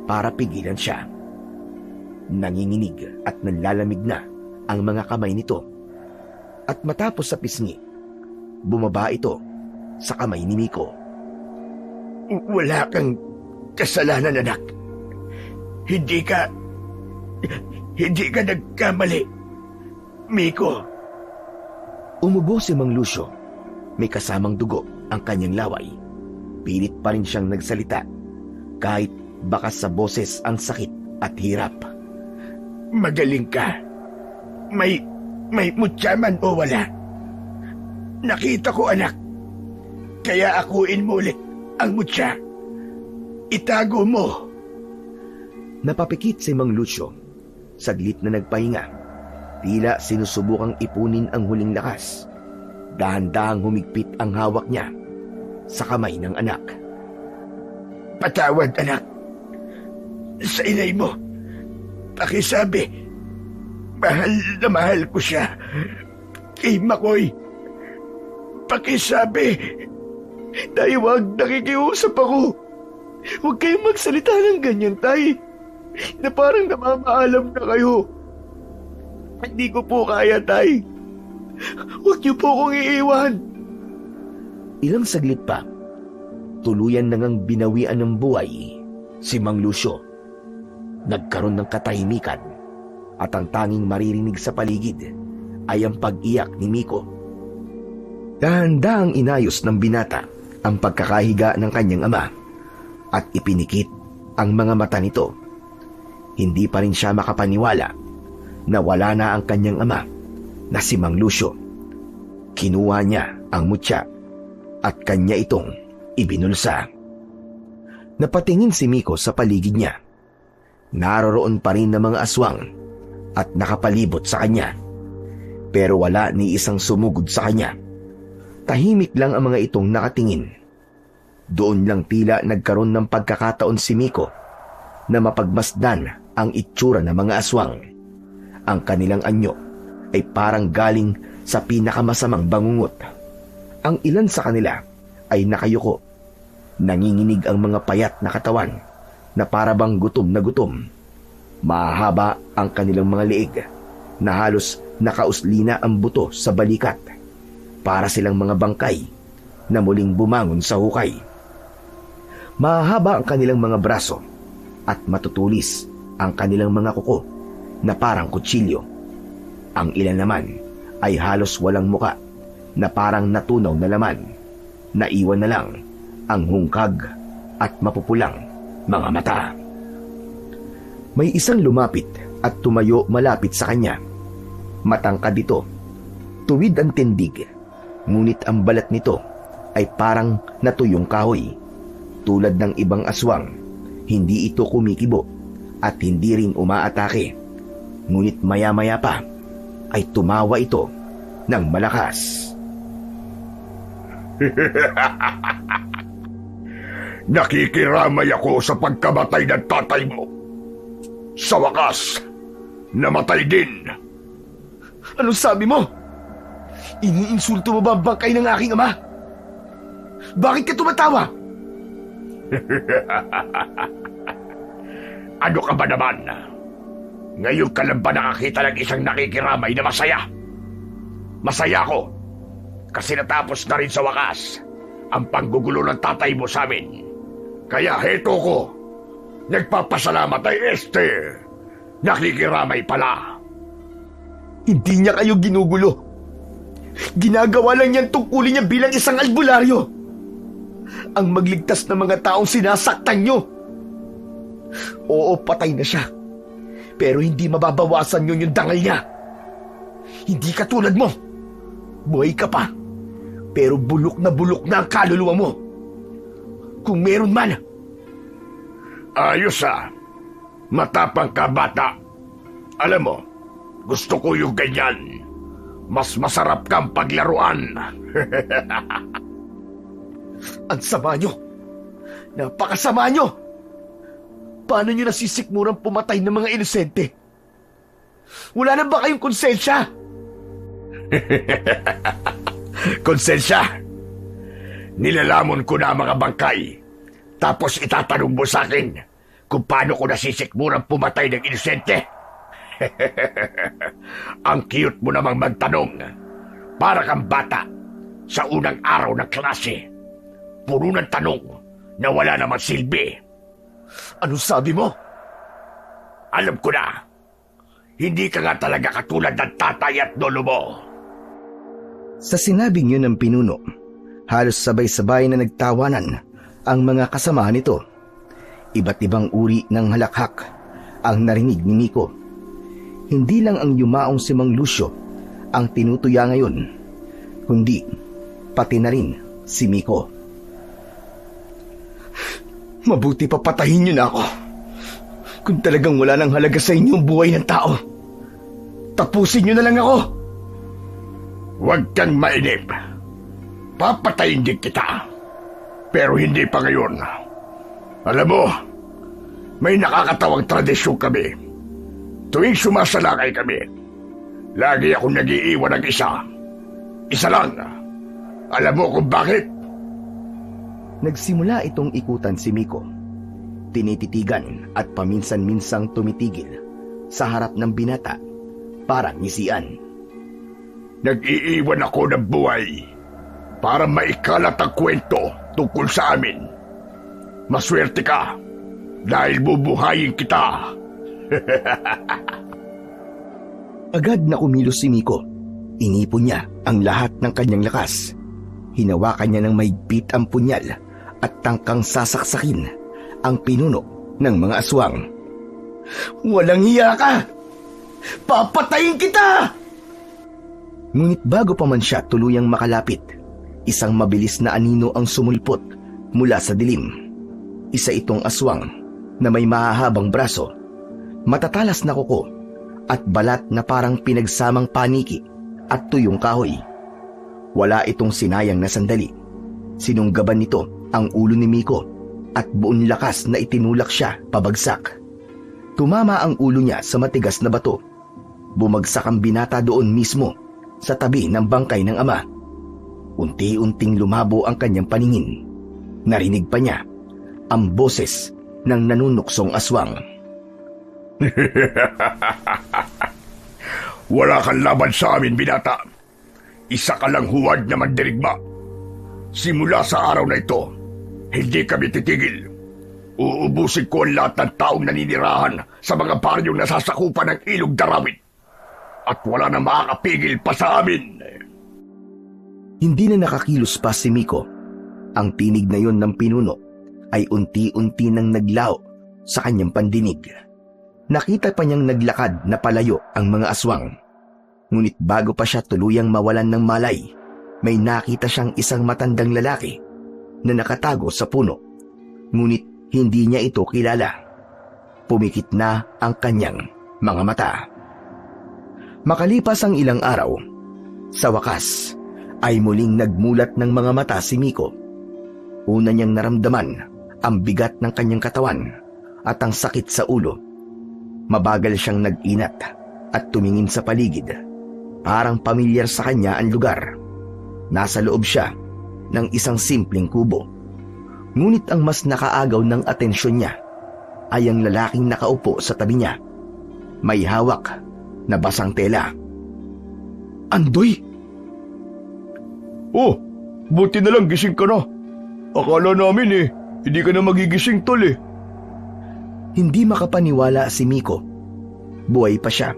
S1: para pigilan siya. Nanginginig at nanlalamig na ang mga kamay nito. At matapos sa pisngi, bumaba ito sa kamay ni Miko.
S3: Wala kang kasalanan, anak. Hindi ka nagkamali, Miko.
S1: Umubo si Mang Lucio. May kasamang dugo ang kanyang laway. Pilit pa rin siyang nagsalita kahit bakas sa boses ang sakit at hirap.
S3: Magaling ka. May mutya man o wala. Nakita ko, anak. Kaya akuin mo ulit ang mutya. Itago mo.
S1: Napapikit si Mang Lucio. Saglit na nagpahinga. Tila sinusubukang ipunin ang huling lakas. Dahan-dahang humigpit ang hawak niya. sa kamay ng anak.
S3: Patawad, anak. Sa inay mo, pakisabi, mahal na mahal ko siya. Kay Makoy, pakisabi, Tay, wag, nakikiusap ako. Huwag kayong magsalita ng ganyan, Tay, na parang namamaalam na kayo. Hindi ko po kaya, Tay. Huwag niyo po akong iiwan.
S1: Ilang saglit pa, tuluyan na ngang binawian ng buhay si Mang Lucio. Nagkaroon ng katahimikan at ang tanging maririnig sa paligid ay ang pag-iyak ni Miko. Dahan-dahang inayos ng binata ang pagkakahiga ng kanyang ama at ipinikit ang mga mata nito. Hindi pa rin siya makapaniwala na wala na ang kanyang ama na si Mang Lucio. Kinuha niya ang mutya at kanya itong ibinulsa. Napatingin si Miko sa paligid niya. Naroroon pa rin ng mga aswang at nakapalibot sa kanya. Pero wala ni isang sumugod sa kanya. Tahimik lang ang mga itong nakatingin. Doon lang tila nagkaroon ng pagkakataon si Miko na mapagmasdan ang itsura ng mga aswang. Ang kanilang anyo ay parang galing sa pinakamasamang bangungot. Ang ilan sa kanila ay nakayuko. Nanginginig ang mga payat na katawan na parabang gutom na gutom. Mahaba ang kanilang mga liig na halos nakauslina ang buto sa balikat. Para silang mga bangkay na muling bumangon sa hukay. Mahaba ang kanilang mga braso at matutulis ang kanilang mga kuko na parang kutsilyo. Ang ilan naman ay halos walang muka na parang natunaw na laman. Naiwan na lang ang hungkag at mapupulang mga mata. May isang lumapit at tumayo malapit sa kanya. Matangkad ito, tuwid ang tindig, ngunit ang balat nito ay parang natuyong kahoy. Tulad ng ibang aswang, hindi ito kumikibo at hindi rin umaatake. Ngunit maya-maya pa ay tumawa ito ng malakas.
S3: Nakikiramay ako sa pagkamatay ng tatay mo. Sa wakas, namatay din.
S4: Anong sabi mo? Iniinsulto mo ba ang bangkay ng aking ama? Bakit ka tumatawa?
S3: Ano ka ba naman? Ngayon ka lang ba nakakita ng isang nakikiramay na masaya? Masaya ako kasi natapos na rin sa wakas ang panggugulo ng tatay mo sa amin. Kaya heto ko, nagpapasalamat ay nakikiramay pala.
S4: Hindi niya kayo ginugulo. Ginagawa lang niyan tungkulin niya bilang isang albularyo. Ang magligtas ng mga taong sinasaktan niyo. Oo, patay na siya. Pero hindi mababawasan yun yung dangal niya. Hindi katulad mo. Buhay ka pa. Pero bulok na ang kaluluwa mo. Kung meron man.
S3: Ayos matapang ka bata. Alam mo, gusto ko yung ganyan. Mas masarap kang paglaruan.
S4: Ang sama nyo. Napakasama nyo. Paano nyo nasisikmurang pumatay ng mga inosente? Wala na ba kayong konsensya?
S3: Konsensya? Nilalamon ko na ang mga bangkay. Tapos itatanong mo sa akin kung paano ko nasisikmurang pumatay ng inosente. Ang cute mo namang magtanong. Para kang bata sa unang araw ng klase. Puro ng tanong na wala namang silbi.
S4: Anong sabi mo?
S3: Alam ko na. Hindi ka nga talaga katulad ng tatay at lolo mo.
S1: Sa sinabing yun ng pinuno, halos sabay-sabay na nagtawanan ang mga kasamahan nito. Iba't ibang uri ng halakhak ang narinig ni Miko. Hindi lang ang yumaong si Mang Lucio ang tinutuya ngayon, kundi pati na rin si Miko.
S4: Mabuti pa patayin niyo na ako. Kung talagang wala nang halaga sa inyo ang buhay ng tao, tapusin niyo na lang ako.
S3: Huwag kang mainip. Papatayin din kita. Pero hindi pa ngayon. Alam mo, may nakakatawang tradisyon kami. Tuwing sumasalakay kami, lagi akong nag-iiwan ng isa. Isa lang. Alam mo kung bakit?
S1: Nagsimula itong ikutan si Miko. Tinititigan at paminsan-minsang tumitigil sa harap ng binata para ngisian.
S3: Nag-iiwan ako ng buhay para maikalat ang kwento tungkol sa amin. Maswerte ka dahil bubuhayin kita.
S1: Agad na kumilos si Miko. Inipon niya ang lahat ng kanyang lakas. Hinawakan niya ng mahigpit ang punyal at tangkang sasaksakin ang pinuno ng mga aswang.
S3: Walang hiya ka! Papatayin kita!
S1: Ngunit bago pa man siya tuluyang makalapit, isang mabilis na anino ang sumulpot mula sa dilim. Isa itong aswang na may mahahabang braso, matatalas na kuko at balat na parang pinagsamang paniki at tuyong kahoy. Wala itong sinayang na sandali. Sinunggaban nito ang ulo ni Miko at buong lakas na itinulak siya pabagsak. Tumama ang ulo niya sa matigas na bato. Bumagsak ang binata doon mismo sa tabi ng bangkay ng ama. Unti-unting lumabo ang kanyang paningin. Narinig pa niya ang boses ng nanunuksong aswang.
S3: Wala kang laban sa amin, binata. Isa ka lang huwad na mandirigma. Simula sa araw na ito, hindi kami titigil. Uubusin ko ang lahat ng taong naninirahan sa mga baryong nasasakupan ng ilog Darawit. At wala na makakapigil pa sa amin.
S1: Hindi na nakakilos pa si Miko. Ang tinig na yon ng pinuno ay unti-unti nang naglao sa kanyang pandinig. Nakita pa niyang naglakad na palayo ang mga aswang. Ngunit bago pa siya tuluyang mawalan ng malay, may nakita siyang isang matandang lalaki na nakatago sa puno. Ngunit hindi niya ito kilala. Pumikit na ang kanyang mga mata. Makalipas ang ilang araw, sa wakas ay muling nagmulat ng mga mata si Miko. Una niyang naramdaman ang bigat ng kanyang katawan at ang sakit sa ulo. Mabagal siyang nag-inat at tumingin sa paligid. Parang pamilyar sa kanya ang lugar. Nasa loob siya ng isang simpleng kubo. Ngunit ang mas nakaagaw ng atensyon niya ay ang lalaking nakaupo sa tabi niya. May hawak na basang tela.
S4: Andoy!
S3: Oh, buti na lang gising ka na. Akala namin hindi ka na magigising, tol eh.
S1: Hindi makapaniwala si Miko. Buhay pa siya.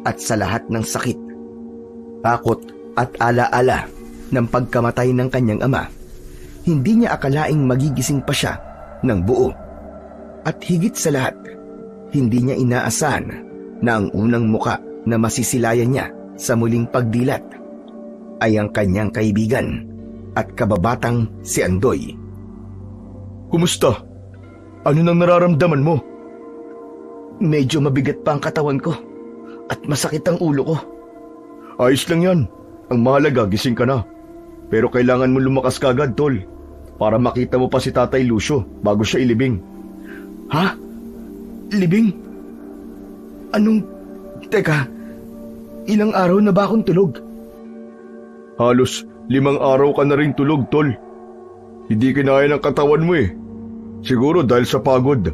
S1: At sa lahat ng sakit, takot at alaala ng pagkamatay ng kanyang ama, hindi niya akalaing magigising pa siya ng buo. At higit sa lahat, hindi niya inaasahan na ang unang muka na masisilayan niya sa muling pagdilat ay ang kanyang kaibigan at kababatang si Andoy.
S3: Kumusta? Ano nang nararamdaman mo?
S1: Medyo mabigat pa ang katawan ko at masakit ang ulo ko.
S3: Ayos lang yan. Ang mahalaga, gising ka na. Pero kailangan mo lumakas kagad, tol. Para makita mo pa si Tatay Lucio bago siya ilibing.
S1: Ha? Libing? Anong... Teka, ilang araw na ba akong tulog?
S3: Halos 5 araw ka na rin tulog, tol. Hindi kinaya ng katawan mo eh. Siguro dahil sa pagod,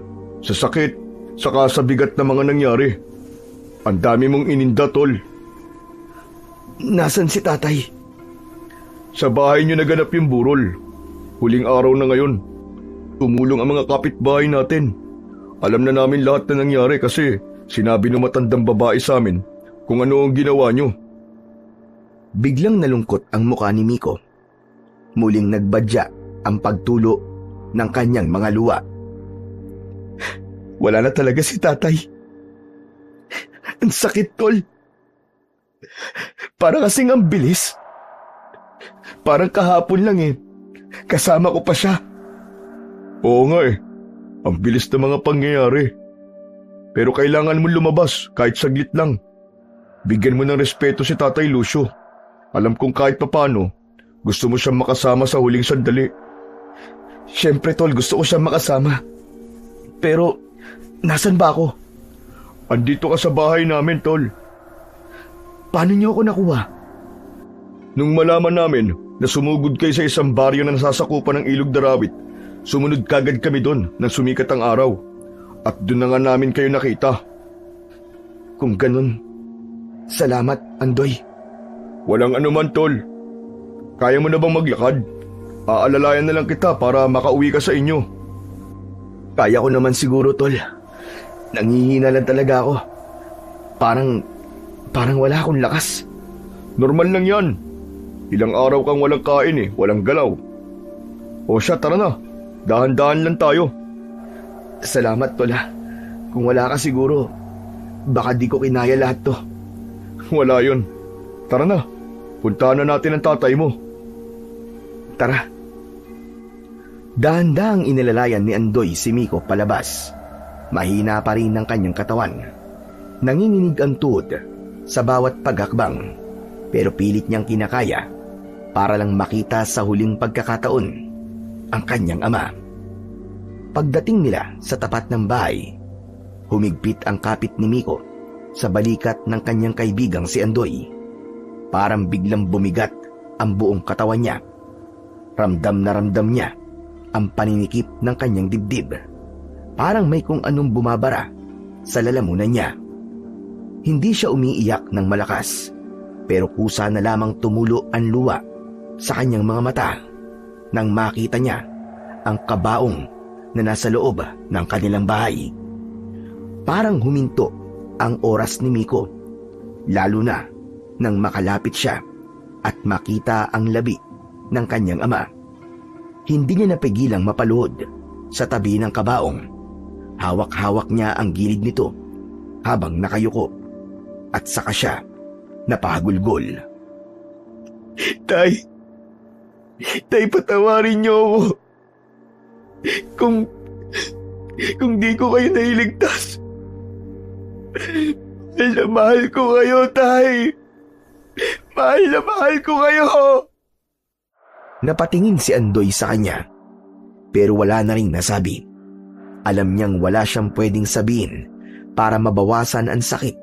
S3: sa sakit, saka sa bigat na mga nangyari. Ang dami mong ininda, tol.
S1: Nasaan si tatay?
S3: Sa bahay niyo naganap yung burol. Huling araw na ngayon. Tumulong ang mga kapitbahay natin. Alam na namin lahat na nangyari kasi sinabi ng matandang babae sa amin kung ano ang ginawa niyo.
S1: Biglang nalungkot ang mukha ni Miko. Muling nagbadya ang pagtulo ng kanyang mga luha.
S3: Wala na talaga si tatay.
S1: Ang sakit, tol. Para kasing ang bilis. Parang kahapon lang kasama ko pa siya.
S3: Oo nga Ang bilis ng mga pangyayari. Pero kailangan mo lumabas kahit saglit lang. Bigyan mo ng respeto si Tatay Lucio. Alam kong kahit papano, gusto mo siyang makasama sa huling sandali.
S4: Siyempre tol, gusto ko siyang makasama. Pero, nasan ba ako?
S3: Andito ka sa bahay namin, tol.
S4: Paano niyo ako nakuha?
S3: Nung malaman namin na sumugod kayo sa isang baryo na nasasakupan ng Ilog Darawit, sumunod kagad kami doon nang sumikat ang araw. At doon na nga namin kayo nakita.
S4: Kung ganun, salamat, Andoy.
S3: Walang anuman, tol. Kaya mo na bang maglakad? Aalalayan na lang kita para makauwi ka sa inyo.
S4: Kaya ko naman siguro, tol. Nangihina lang talaga ako. Parang wala akong lakas.
S3: Normal lang yan. Ilang araw kang walang kain walang galaw. O siya, tara na. Dahan-dahan lang tayo.
S4: Salamat, tol ha. Kung wala ka siguro, baka di ko kinaya lahat to.
S3: Wala yun. Tara na. Puntahan na natin ang tatay mo.
S4: Tara. Dahan-dahang inilalayan ni Andoy si Miko palabas. Mahina pa rin ang kanyang katawan. Nanginginig ang tuhod sa bawat paghakbang, pero pilit niyang kinakaya para lang makita sa huling pagkakataon ang kanyang ama. Pagdating nila sa tapat ng bahay, humigpit ang kapit ni Miko sa balikat ng kanyang kaibigang si Andoy. Parang biglang bumigat ang buong katawan niya. Ramdam na ramdam niya ang paninikip ng kanyang dibdib. Parang may kung anong bumabara sa lalamunan niya. Hindi siya umiiyak ng malakas, pero kusa na lamang tumulo ang luha sa kanyang mga mata nang makita niya ang kabaong na nasa loob ng kanilang bahay. Parang huminto ang oras ni Miko, lalo na nang makalapit siya at makita ang labi ng kanyang ama. Hindi niya napigilang mapaluhod sa tabi ng kabaong. Hawak-hawak niya ang gilid nito habang nakayuko at saka siya napahagulgol.
S3: Tay, patawarin niyo ako. Kung di ko kayo nailigtas. Mahal ko kayo, Tay. Mahal ko kayo.
S4: Napatingin si Andoy sa kanya, pero wala na ring nasabi. Alam niyang wala siyang pwedeng sabihin para mabawasan ang sakit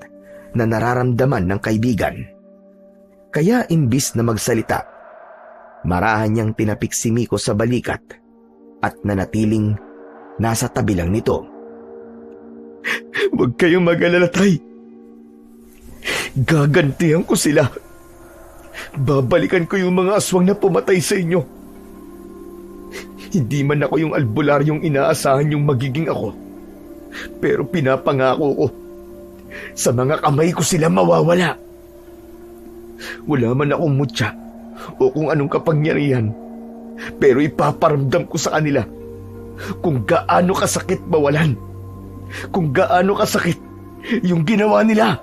S4: na nararamdaman ng kaibigan. Kaya imbis na magsalita, marahan niyang tinapik si Miko sa balikat at nanatiling nasa tabi lang nito.
S3: Huwag kayong mag-alala, Tay. Gagantihan ko sila. Babalikan ko yung mga aswang na pumatay sa inyo. Hindi man ako yung albularyong inaasahan yung magiging ako. Pero pinapangako ko, sa mga kamay ko sila mawawala. Wala man akong mutya o kung anong kapangyarihan, pero ipaparamdam ko sa kanila kung gaano kasakit mawalan. Kung gaano kasakit yung ginawa nila.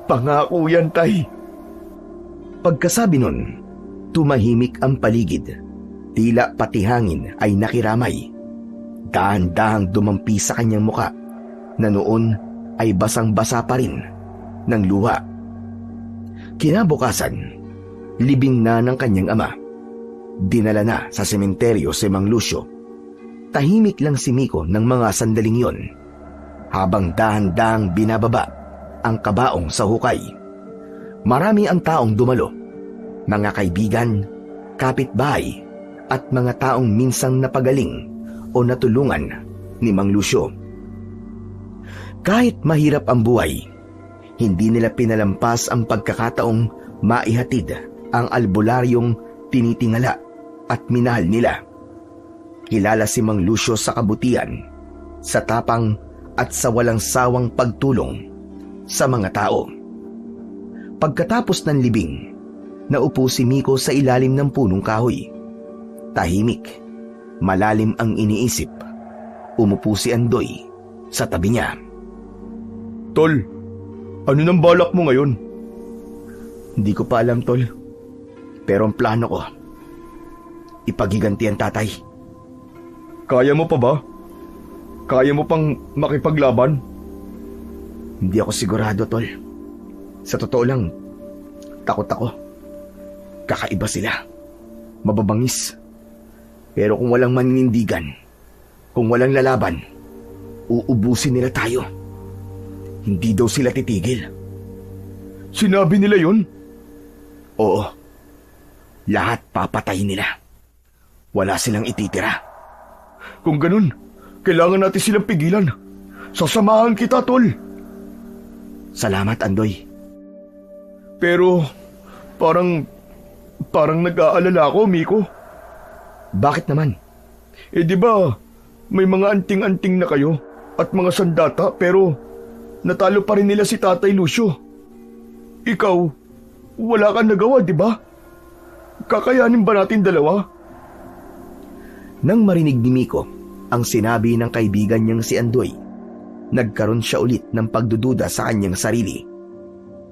S3: Pangako yan, Tay.
S4: Pagkasabi nun, tumahimik ang paligid. Tila pati hangin ay nakiramay. Dahan-dahang dumampi sa kanyang muka na noon ay basang-basa pa rin ng luha. Kinabukasan, libing na ng kanyang ama. Dinala na sa sementeryo si Mang Lucio. Tahimik lang si Miko ng mga sandaling yon, habang dahan-dahang binababa ang kabaong sa hukay. Marami ang taong dumalo, mga kaibigan, kapitbahay, at mga taong minsang napagaling o natulungan ni Mang Lucio. Kahit mahirap ang buhay, hindi nila pinalampas ang pagkakataong maihatid ang albularyong tinitingala at minahal nila. Kilala si Mang Lucio sa kabutihan, sa tapang at sa walang sawang pagtulong sa mga tao. Pagkatapos ng libing, naupo si Miko sa ilalim ng punong kahoy. Tahimik, malalim ang iniisip. Umupo si Andoy sa tabi niya.
S3: Tol, ano nang balak mo ngayon?
S4: Hindi ko pa alam, Tol. Pero ang plano ko, ipagiganti ang tatay.
S3: Kaya mo pa ba? Kaya mo pang makipaglaban?
S4: Hindi ako sigurado, Tol. Sa totoo lang, takot ako. Kakaiba sila. Mababangis.
S1: Pero kung walang maninindigan, kung walang lalaban, uubusin nila tayo. Hindi daw sila titigil.
S3: Sinabi nila yun?
S1: Oo. Lahat papatayin nila. Wala silang ititira.
S3: Kung ganun, kailangan natin silang pigilan. Sasamahan kita, Tol.
S1: Salamat, Andoy.
S3: Pero, parang nag-aalala ako, Miko.
S1: Bakit naman?
S3: Di ba, may mga anting-anting na kayo at mga sandata pero natalo pa rin nila si Tatay Lucio. Ikaw, wala kang nagawa, di ba? Kakayanin ba natin dalawa?
S1: Nang marinig ni Miko ang sinabi ng kaibigan niyang si Andoy, nagkaroon siya ulit ng pagdududa sa kanyang sarili.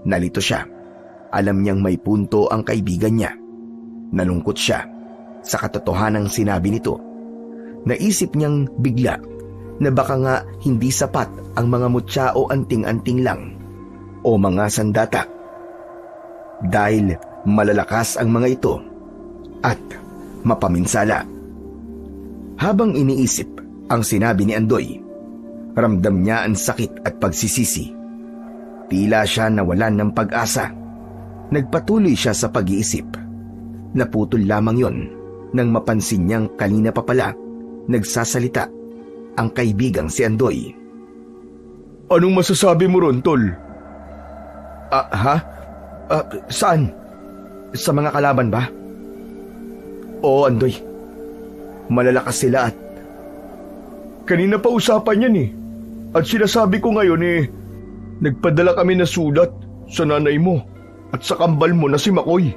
S1: Nalito siya. Alam niyang may punto ang kaibigan niya. Nalungkot siya sa katotohanang sinabi nito. Naisip niyang bigla na baka nga hindi sapat ang mga mutya o anting-anting lang o mga sandata. Dahil malalakas ang mga ito at mapaminsala. Habang iniisip ang sinabi ni Andoy, ramdam niya ang sakit at pagsisisi. Tila siya nawalan ng pag-asa. Nagpatuloy siya sa pag-iisip. Naputol lamang yon nang mapansin niyang kanina pa pala nagsasalita ang kaibigang si Andoy.
S3: Anong masasabi mo ron, Tol?
S1: Saan? Sa mga kalaban ba? Oo, Andoy. Malalakas sila at...
S3: Kanina pa usapan yan eh. At sinasabi ko ngayon nagpadala kami na sulat sa nanay mo at sa kambal mo na si Makoy.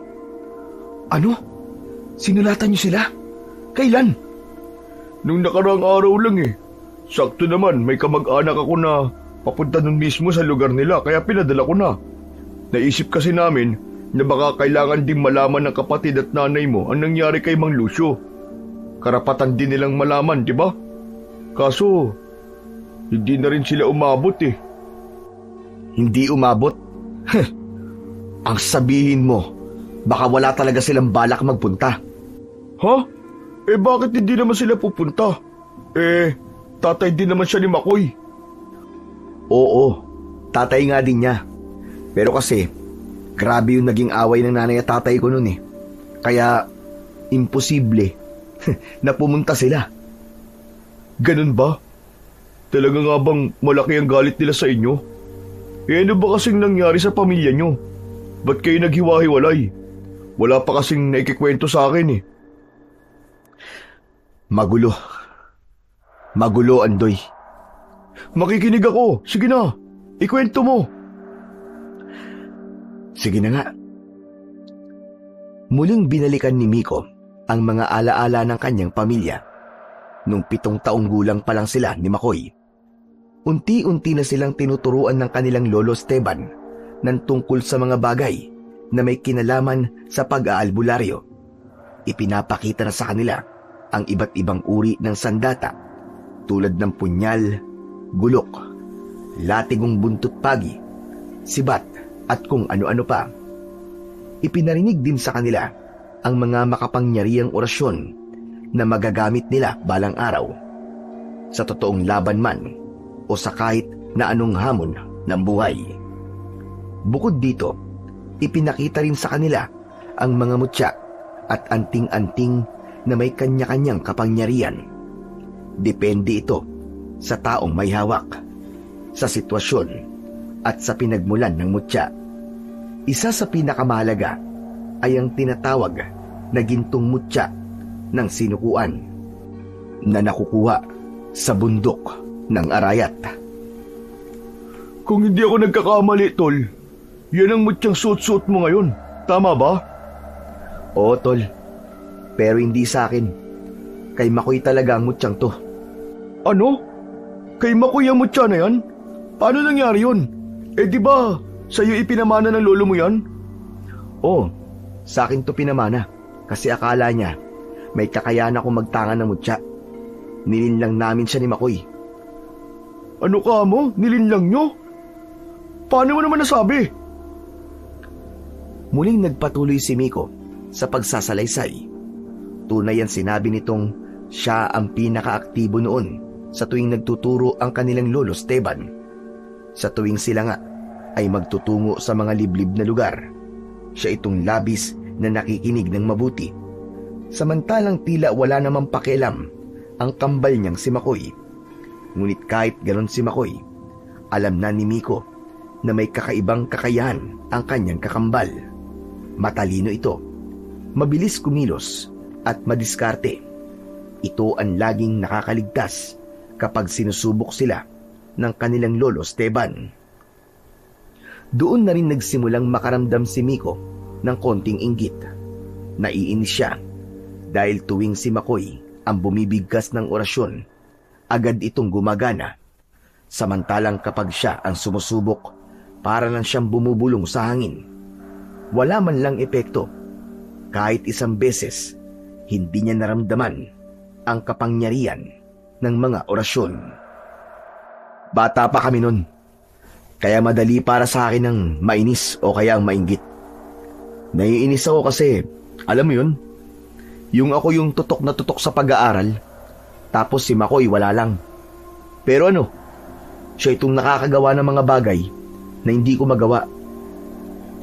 S1: Ano? Sinulatan niyo sila? Kailan?
S3: Nung nakaraang araw lang eh. Sakto naman may kamag-anak ako na papunta nun mismo sa lugar nila kaya pinadala ko na. Naisip kasi namin na baka kailangan ding malaman ng kapatid at nanay mo ang nangyari kay Mang Lucio. Karapatan din nilang malaman, di ba? Kaso, hindi na rin sila umabot eh.
S1: Hindi umabot? Ang sabihin mo, baka wala talaga silang balak magpunta.
S3: Ha? Bakit hindi naman sila pupunta? Tatay din naman siya ni Makoy.
S1: Oo, tatay nga din niya. Pero kasi, grabe yung naging away ng nanay at tatay ko nun eh. Kaya, imposible na pumunta sila.
S3: Ganun ba? Talaga nga bang malaki ang galit nila sa inyo? Ano ba kasing nangyari sa pamilya nyo? Ba't kayo naghiwa-hiwalay? Wala pa kasing naikikwento sa akin eh.
S1: Magulo. Magulo, Andoy.
S3: Makikinig ako. Sige na, ikwento mo.
S1: Sige na nga. Muling binalikan ni Miko ang mga alaala ng kanyang pamilya. Nung 7 taong gulang pa lang sila ni Makoy. Unti-unti na silang tinuturuan ng kanilang lolo Esteban ng tungkol sa mga bagay na may kinalaman sa pag-aalbularyo. Ipinapakita na sa kanila ang iba't ibang uri ng sandata tulad ng punyal, gulok, latigong buntot pagi, sibat at kung ano-ano pa. Ipinarinig din sa kanila ang mga makapangyarihang orasyon na magagamit nila balang araw sa totoong laban man o sa kahit na anong hamon ng buhay. Bukod dito, ipinakita rin sa kanila ang mga mutya at anting-anting na may kanya-kanyang kapangyarihan. Depende ito sa taong may hawak, sa sitwasyon at sa pinagmulan ng mutya. Isa sa pinakamahalaga ay ang tinatawag na gintong mutya ng sinukuan na nakukuha sa bundok ng Arayat.
S3: Kung hindi ako nagkakamali, Tol, yan ang mutyang suot-suot mo ngayon. Tama ba?
S1: Oo, Tol. Pero hindi sa akin. Kay Makoy talaga ang mutyang to.
S3: Ano? Kay Makoy ang mutya na yan? Paano nangyari yun? Di ba sa'yo ipinamana ng lolo mo yan?
S1: Oo, sa akin to pinamana. Kasi akala niya may kakayahan ako magtangan ng mutya. Nilinlang namin siya ni Makoy.
S3: Ano ka mo? Nilinlang nyo? Paano mo naman nasabi?
S1: Muling nagpatuloy si Miko sa pagsasalaysay. Tunay ang sinabi nitong siya ang pinakaaktibo noon sa tuwing nagtuturo ang kanilang lolo Esteban. Sa tuwing sila nga ay magtutungo sa mga liblib na lugar, siya itong labis na nakikinig ng mabuti. Samantalang tila wala namang pakialam ang kambal niyang si Makoy. Ngunit kahit ganon si Makoy, alam na ni Miko na may kakaibang kakayahan ang kanyang kakambal. Matalino ito, mabilis kumilos at madiskarte. Ito ang laging nakakaligtas kapag sinusubok sila ng kanilang lolo Esteban. Doon na rin nagsimulang makaramdam si Miko ng konting inggit. Naiinis siya dahil tuwing si Makoy ang bumibigkas ng orasyon, agad itong gumagana. Samantalang kapag siya ang sumusubok, para lang siyang bumubulong sa hangin. Wala man lang epekto. Kahit isang beses, hindi niya naramdaman ang kapangyarihan ng mga orasyon. Bata pa kami nun, kaya madali para sa akin ang mainis o kaya ang mainggit. Naiinis ako kasi, alam mo yun, yung ako yung tutok na tutok sa pag-aaral, tapos si Makoy wala lang. Pero ano, siya itong nakakagawa ng mga bagay na hindi ko magawa.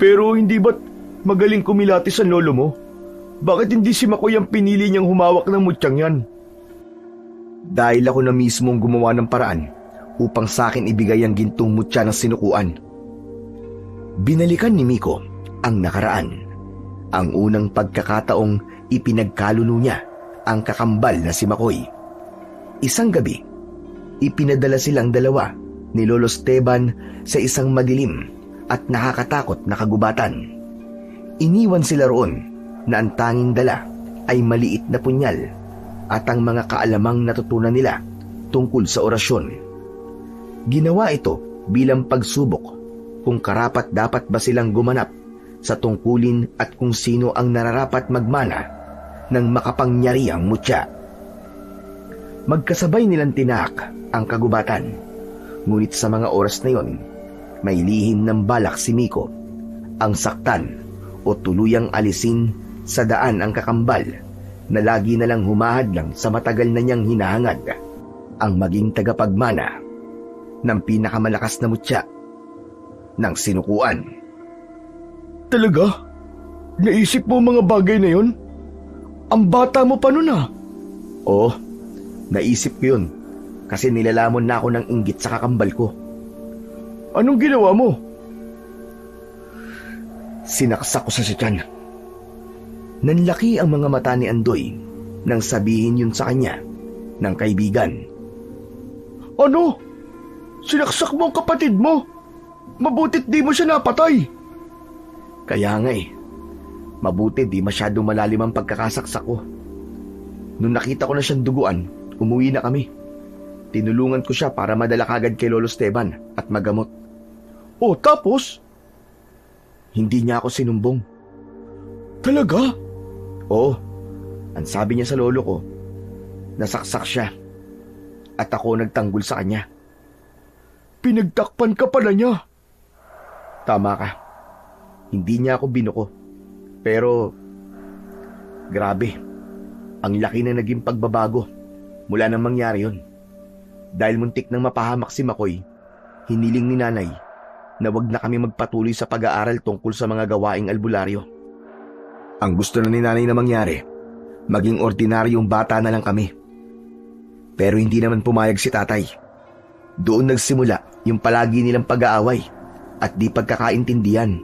S1: Pero hindi ba't magaling kumilatis ang lolo mo? Bakit hindi si Makoy ang pinili niyang humawak ng mutyang yan? Dahil ako na mismong gumawa ng paraan upang sa akin ibigay ang gintong mutya ng sinukuan. Binalikan ni Miko ang nakaraan. Ang unang pagkakataong ipinagkaluno niya ang kakambal na si Makoy. Isang gabi, ipinadala silang dalawa ni Lolo Esteban sa isang madilim at nakakatakot na kagubatan. Iniwan sila roon na ang tanging dala ay maliit na punyal at ang mga kaalamang natutunan nila tungkol sa orasyon. Ginawa ito bilang pagsubok kung karapat dapat ba silang gumanap sa tungkulin at kung sino ang nararapat magmana ng makapangyarihang mutya. Magkasabay nilang tinaak ang kagubatan, ngunit sa mga oras na yon, may lihim ng balak si Miko, ang saktan o tuluyang alisin sa daan ang kakambal na lagi na lang humahadlang sa matagal na niyang hinahangad, ang maging tagapagmana ng pinakamalakas na mutya ng sinukuan. Talaga? Naisip mo mga bagay na yon? Ang bata mo pa nun ah. Oo, naisip ko yun kasi nilalamon na ako ng inggit sa kakambal ko. Anong ginawa mo? Sinaksak ko sa tiyan. Nanlaki ang mga mata ni Andoy nang sabihin yun sa kanya ng kaibigan. Ano? Sinaksak mo ang kapatid mo? Mabutit di mo siya napatay. Kaya nga eh. Mabuti di masyadong malalim ang pagkakasaksak ko. Nung nakita ko na siyang duguan, umuwi na kami. Tinulungan ko siya para madala kagad kay Lolo Esteban at magamot. Oh, tapos? Hindi niya ako sinumbong. Talaga? Oo. Ang sabi niya sa lolo ko, nasaksak siya at ako nagtanggol sa kanya. Pinagtakpan ka pala niya. Tama ka. Hindi niya ako binuko. Pero, grabe, ang laki na naging pagbabago mula nang mangyari yun. Dahil muntik nang mapahamak si Makoy, hiniling ni nanay na wag na kami magpatuloy sa pag-aaral tungkol sa mga gawaing albularyo. Ang gusto na ni nanay na mangyari, maging ordinaryong bata na lang kami. Pero hindi naman pumayag si tatay. Doon nagsimula yung palagi nilang pag-aaway at di pagkakaintindihan.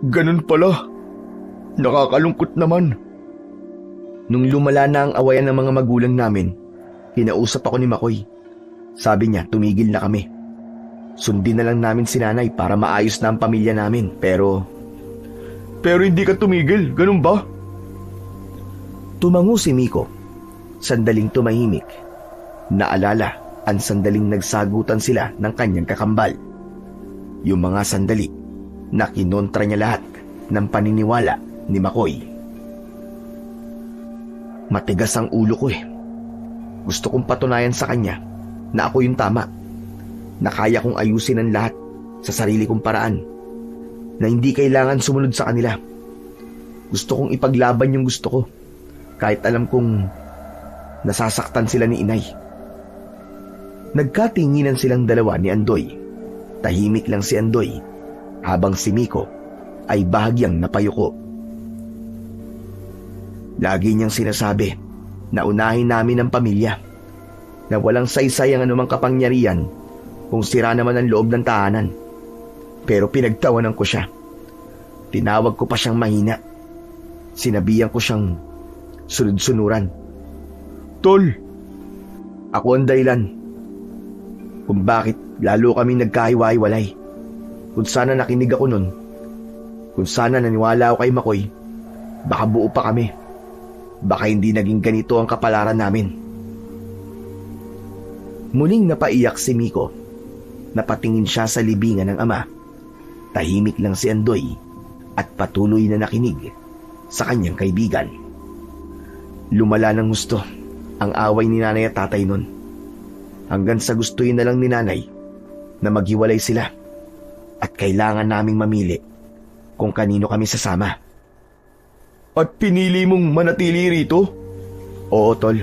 S1: Ganun pala. Nakakalungkot naman. Nung lumala na ang awayan ng mga magulang namin, kinausap ako ni Makoy. Sabi niya, tumigil na kami. Sundin na lang namin si nanay para maayos na ang pamilya namin, pero hindi ka tumigil, ganun ba? Tumango si Miko. Sandaling tumahimik. Naalala ang sandaling nagsagutan sila ng kanyang kakambal. Yung mga sandali na kinontra niya lahat ng paniniwala ni Makoy. Matigas ang ulo ko eh. Gusto kong patunayan sa kanya na ako yung tama, na kaya kong ayusin ang lahat sa sarili kong paraan, na hindi kailangan sumunod sa kanila. Gusto kong ipaglaban yung gusto ko kahit alam kong nasasaktan sila ni inay. Nagkatinginan silang dalawa ni Andoy. Tahimik lang si Andoy habang si Miko ay bahagyang napayuko. Lagi niyang sinasabi na unahin namin ang pamilya, na walang saysay ang anumang kapangyarihan kung sira naman ang loob ng tahanan. Pero pinagtawanan ko siya. Tinawag ko pa siyang mahina. Sinabihan ko siyang sunod-sunuran. Tol, ako ang dahilan kung bakit lalo kaming nagkahiwa-hiwalay. Kung sana nakinig ako nun, kung sana naniwala ako kay Makoy, baka buo pa kami. Baka hindi naging ganito ang kapalaran namin. Muling napaiyak si Miko. Napatingin siya sa libingan ng ama. Tahimik lang si Andoy at patuloy na nakinig sa kanyang kaibigan. Lumala ng gusto ang away ni nanay at tatay nun. Hanggang sa gustuin na lang ni nanay na maghiwalay sila at kailangan naming mamili kung kanino kami sasama. At pinili mong manatili rito? Oo, tol.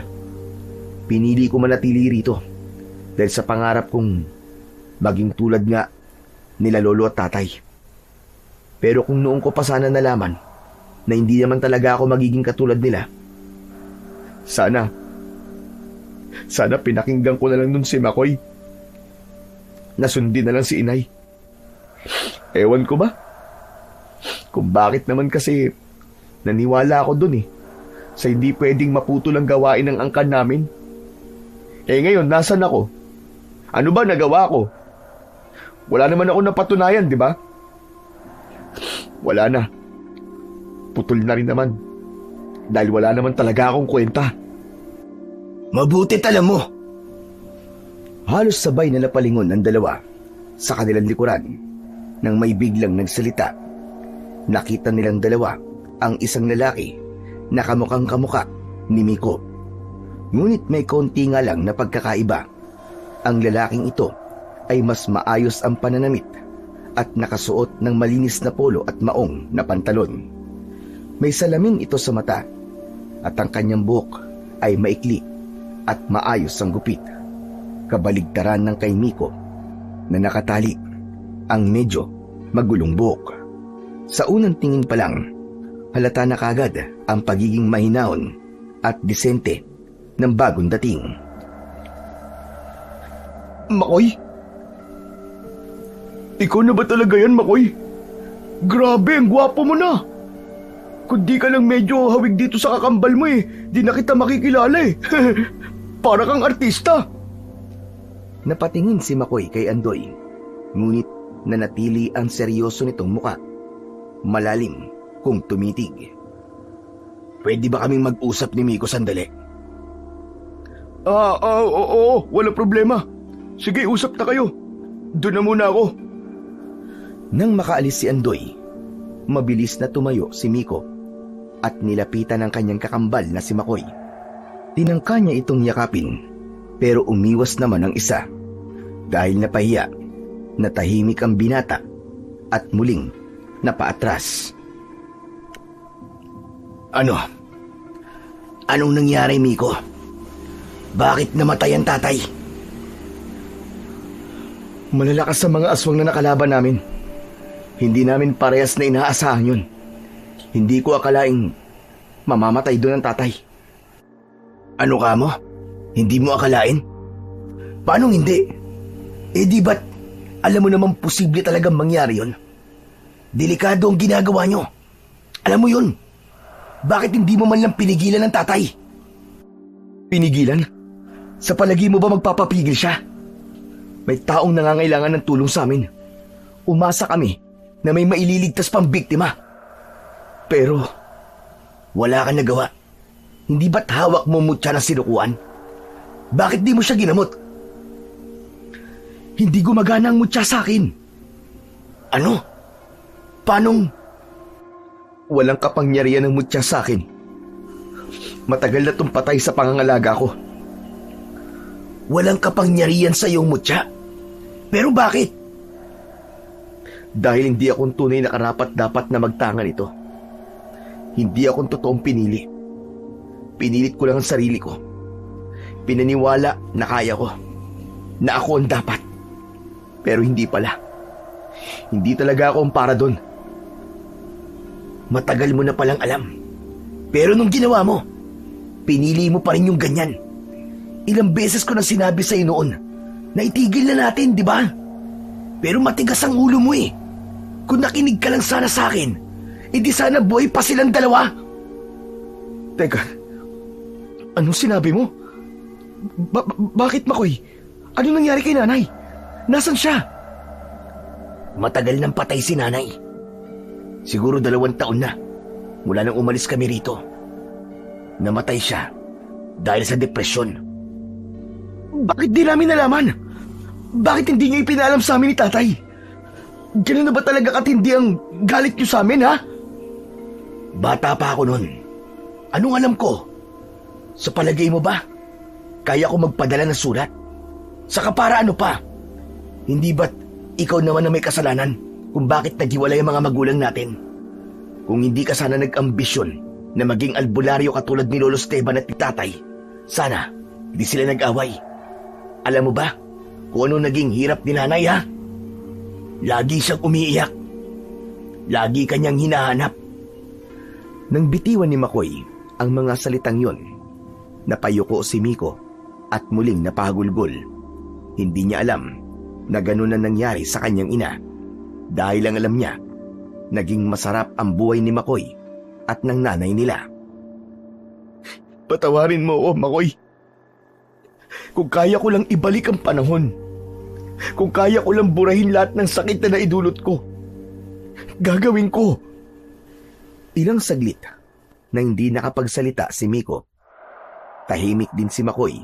S1: Pinili ko manatili rito dahil sa pangarap kong maging tulad nga nila lolo at tatay. Pero kung noong ko pa sana nalaman na hindi naman talaga ako magiging katulad nila, sana pinakinggan ko na lang nun si Makoy. Nasundin na lang si inay. Ewan ko ba kung bakit naman, kasi naniwala ako dun sa hindi pwedeng maputol ang gawain ng angkan namin. Ngayon, nasan ako? Ano ba nagawa ko? Wala naman ako napatunayan, di ba? Wala na. Putol na rin naman. Dahil wala naman talaga akong kwenta.
S3: Mabutit alam mo.
S1: Halos sabay na napalingon ang dalawa sa kanilang likuran nang may biglang nagsalita. Nakita nilang dalawa ang isang lalaki na kamukhang kamuka ni Miko. Ngunit may konti nga lang na pagkakaiba. Ang lalaking ito ay mas maayos ang pananamit at nakasuot ng malinis na polo at maong na pantalon. May salamin ito sa mata at ang kanyang buhok ay maikli at maayos ang gupit. Kabaligtaran ng kay Miko na nakatali ang medyo magulong buhok. Sa unang tingin pa lang, halata na kagad ang pagiging mahinaon at disente ng bagong dating. Makoy? Ikaw na ba talaga yan, Makoy? Grabe, ang gwapo mo na. Kung di ka lang medyo hawig dito sa kakambal mo di na kita makikilala Para kang artista. Napatingin si Makoy kay Andoy, ngunit nanatili ang seryoso nitong muka. Malalim kung tumitig. Pwede ba kaming mag-usap ni Miko sandali? Oo, wala problema. Sige, usap na kayo. Doon na muna ako. Nang makaalis si Andoy, mabilis na tumayo si Miko at nilapitan ang kanyang kakambal na si Makoy. Tinangka niya itong yakapin, pero umiwas naman ang isa dahil napahiya na tahimik ang binata at muling napaatras. Anong nangyari, Miko? Bakit namatay ang tatay? Malalakas sa mga aswang na nakalaban namin. Hindi namin parehas na inaasahan yun. Hindi ko akalaing mamamatay doon ang tatay. Ano ka mo? Hindi mo akalain? Paano hindi? Di ba't alam mo naman posible talagang mangyari yun? Delikado ang ginagawa nyo. Alam mo yun. Bakit hindi mo man lang pinigilan ang tatay? Pinigilan? Sa palagi mo ba magpapapigil siya? May taong nangangailangan ng tulong sa amin. Umasa kami na may maililigtas pang biktima. Pero wala kang nagawa. Hindi ba't hawak mo mutya na sinukuan? Bakit di mo siya ginamot? Hindi gumagana ang mutya sa akin. Ano? Paanong? Walang kapangyarihan ng mutya sa akin. Matagal na itong patay sa pangangalaga ko. Walang kapangyarihan sa iyong mutya? Pero bakit? Dahil hindi akong tunay na karapat-dapat na magtangan ito. Hindi akong totoong pinili. Pinilit ko lang ang sarili ko. Pinaniwala na kaya ko. Na ako ang dapat. Pero hindi pala. Hindi talaga ako ang para doon. Matagal mo na palang alam. Pero nung ginawa mo, pinili mo pa rin yung ganyan. Ilang beses ko na sinabi sa'yo noon na itigil na natin, di ba? Pero matigas ang ulo mo eh. Kung nakinig ka lang sana sa akin, hindi sana buhay pa silang dalawa. Teka, anong sinabi mo? Bakit, Makoy? Ano nangyari kay nanay? Nasaan siya? Matagal nang patay si nanay. Siguro 2 taon na mula nang umalis kami rito. Namatay siya dahil sa depresyon. Bakit di namin nalaman? Bakit hindi niyo ipinalam sa amin ni tatay? Ganun na ba talaga katindi ang galit niyo sa amin, ha? Bata pa ako noon. Anong alam ko? Sa palagay mo ba, kaya ko magpadala ng sulat? Saka para ano pa? Hindi ba't ikaw naman na may kasalanan kung bakit naghiwalay ang mga magulang natin? Kung hindi ka sana nag-ambisyon na maging albularyo katulad ni Lolo Esteban at ni tatay, sana hindi sila nag-away. Alam mo ba kung ano naging hirap ni nanay, ha? Lagi siyang umiiyak. Lagi kanyang hinahanap. Nang bitiwan ni Makoy ang mga salitang yon, napayuko si Miko at muling napagulgol. Hindi niya alam na ganun na nangyari sa kanyang ina dahil ang alam niya, naging masarap ang buhay ni Makoy at ng nanay nila. Patawarin mo ako, Makoy. Kung kaya ko lang ibalik ang panahon, kung kaya ko lang burahin lahat ng sakit na naidulot ko, gagawin ko. Ilang saglit na hindi nakapagsalita si Miko. Tahimik din si Makoy.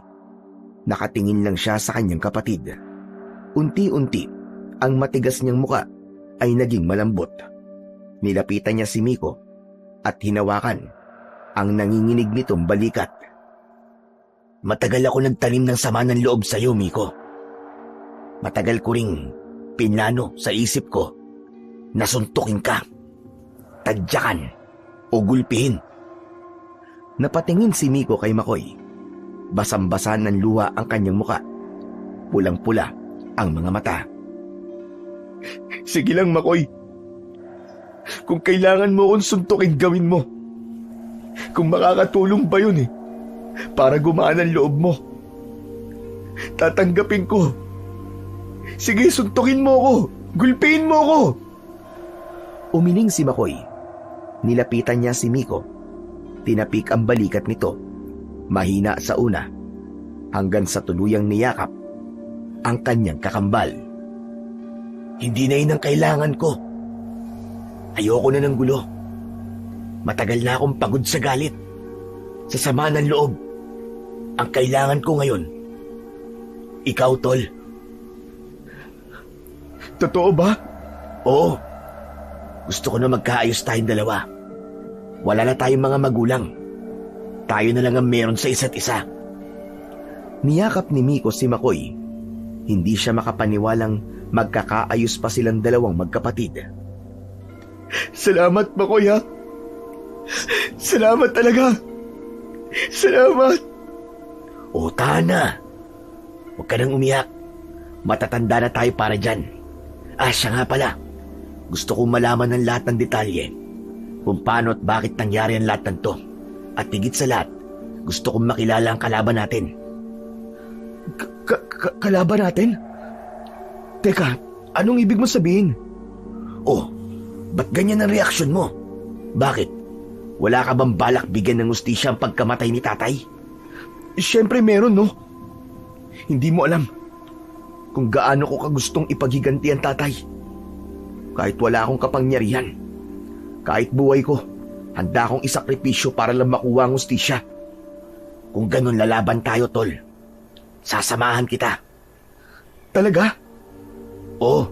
S1: Nakatingin lang siya sa kanyang kapatid. Unti-unti, ang matigas niyang muka ay naging malambot. Nilapitan niya si Miko at hinawakan ang nanginginig nitong balikat. Matagal ako nagtanim ng sama ng loob sa iyo, Miko. Matagal ko ring pinlano sa isip ko na suntukin ka, tadyakan o gulpihin. Napatingin si Miko kay Makoy. Basang-basa ng luha ang kanyang muka. Pulang-pula ang mga mata. Sige lang, Makoy. Kung kailangan mo akong suntukin, gawin mo. Kung makakatulong ba yun para gumaan ang loob mo, tatanggapin ko. Sige, suntukin mo ako. Gulpihin mo ako. Umiling si Makoy. Nilapitan niya si Miko. Tinapik ang balikat nito. Mahina sa una, hanggang sa tuluyang niyakap ang kanyang kakambal. Hindi na yun ang kailangan ko. Ayoko na ng gulo. Matagal na akong pagod sa galit, sa sama ng loob. Ang kailangan ko ngayon, ikaw, Tol. Totoo ba? Oo. Gusto ko na magkaayos tayong dalawa. Wala na tayong mga magulang. Tayo na lang ang meron sa isa't isa. Niyakap ni Miko si Makoy. Hindi siya makapaniwalang magkakaayos pa silang dalawang magkapatid. Salamat, Makoy, ha? Salamat talaga. Salamat. O, Tana. Huwag ka nang umiyak. Matatanda na tayo para dyan. Siya nga pala. Gusto kong malaman ng lahat ng detalye kung paano at bakit nangyari ang lahat ng to. At higit sa lahat, gusto kong makilala ang kalaban natin. Kalaban natin? Teka, anong ibig mo sabihin? Oh, ba't ganyan ang reaksyon mo? Bakit? Wala ka bang balak bigyan ng hustisya ang pagkamatay ni tatay? Siyempre meron, no? Hindi mo alam kung gaano ko kagustong ipaghiganti ang tatay. Kahit wala akong kapangyarihan, kahit buhay ko, handa akong isakripisyo para lang makuha ang hustisya. Kung ganun, lalaban tayo, Tol. Sasamahan kita. Talaga? Oo.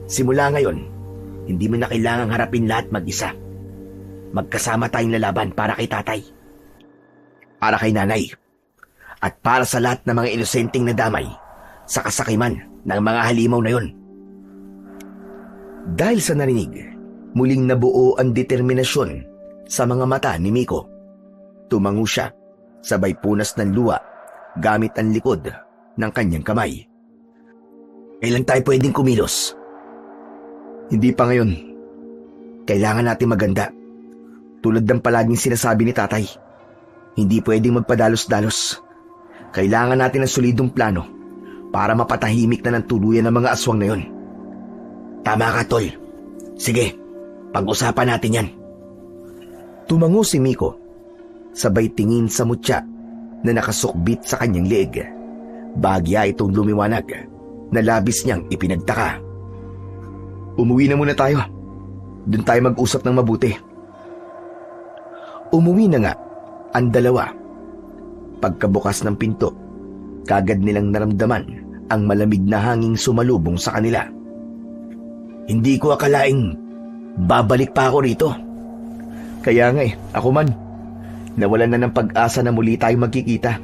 S1: Simula ngayon, hindi mo na kailangang harapin lahat mag-isa. Magkasama tayong lalaban para kay tatay, para kay nanay, at para sa lahat ng mga inosenteng nadamay sa kasakiman ng mga halimaw na yon. Dahil sa narinig, muling nabuo ang determinasyon sa mga mata ni Miko. Tumango siya sabay punas ng luha gamit ang likod ng kanyang kamay.
S3: Kailan tayo pwedeng kumilos?
S1: Hindi pa ngayon. Kailangan natin maganda. Tulad ng palaging sinasabi ni tatay, hindi pwedeng magpadalos-dalos. Kailangan natin ng solidong plano para mapatahimik na ng tuluyan ng mga aswang na yon.
S3: Tama ka, Tol. Sige, pag-usapan natin yan.
S1: Tumango si Miko, sabay tingin sa mutya na nakasukbit sa kanyang leeg. Bagya itong lumiwanag na labis niyang ipinagtaka. Umuwi na muna tayo. Doon tayo mag-usap ng mabuti. Umuwi na nga ang dalawa. Pagkabukas ng pinto, kagad nilang naramdaman ang malamig na hanging sumalubong sa kanila.
S3: Hindi ko akalaing babalik pa ako rito.
S1: Kaya nga ako man. Nawalan na ng pag-asa na muli tayo magkikita.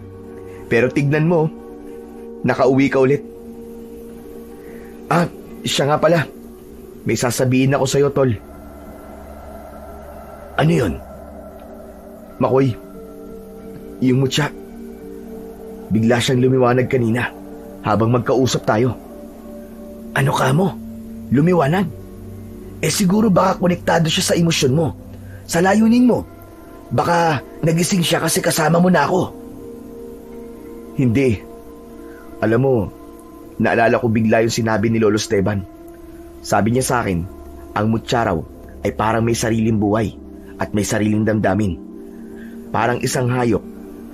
S1: Pero tignan mo, nakauwi ka ulit. Siya nga pala. May sasabihin ako sa'yo, Tol.
S3: Ano yun?
S1: Makoy, yung mutya. Bigla siyang lumiwanag kanina habang magkausap tayo.
S3: Ano ka mo? Lumiwanag? Siguro baka konektado siya sa emosyon mo, sa layunin mo. Baka nagising siya kasi kasama mo na ako.
S1: Hindi. Alam mo, naalala ko bigla yung sinabi ni Lolo Esteban. Sabi niya sa akin, ang mutya raw ay parang may sariling buhay at may sariling damdamin. Parang isang hayop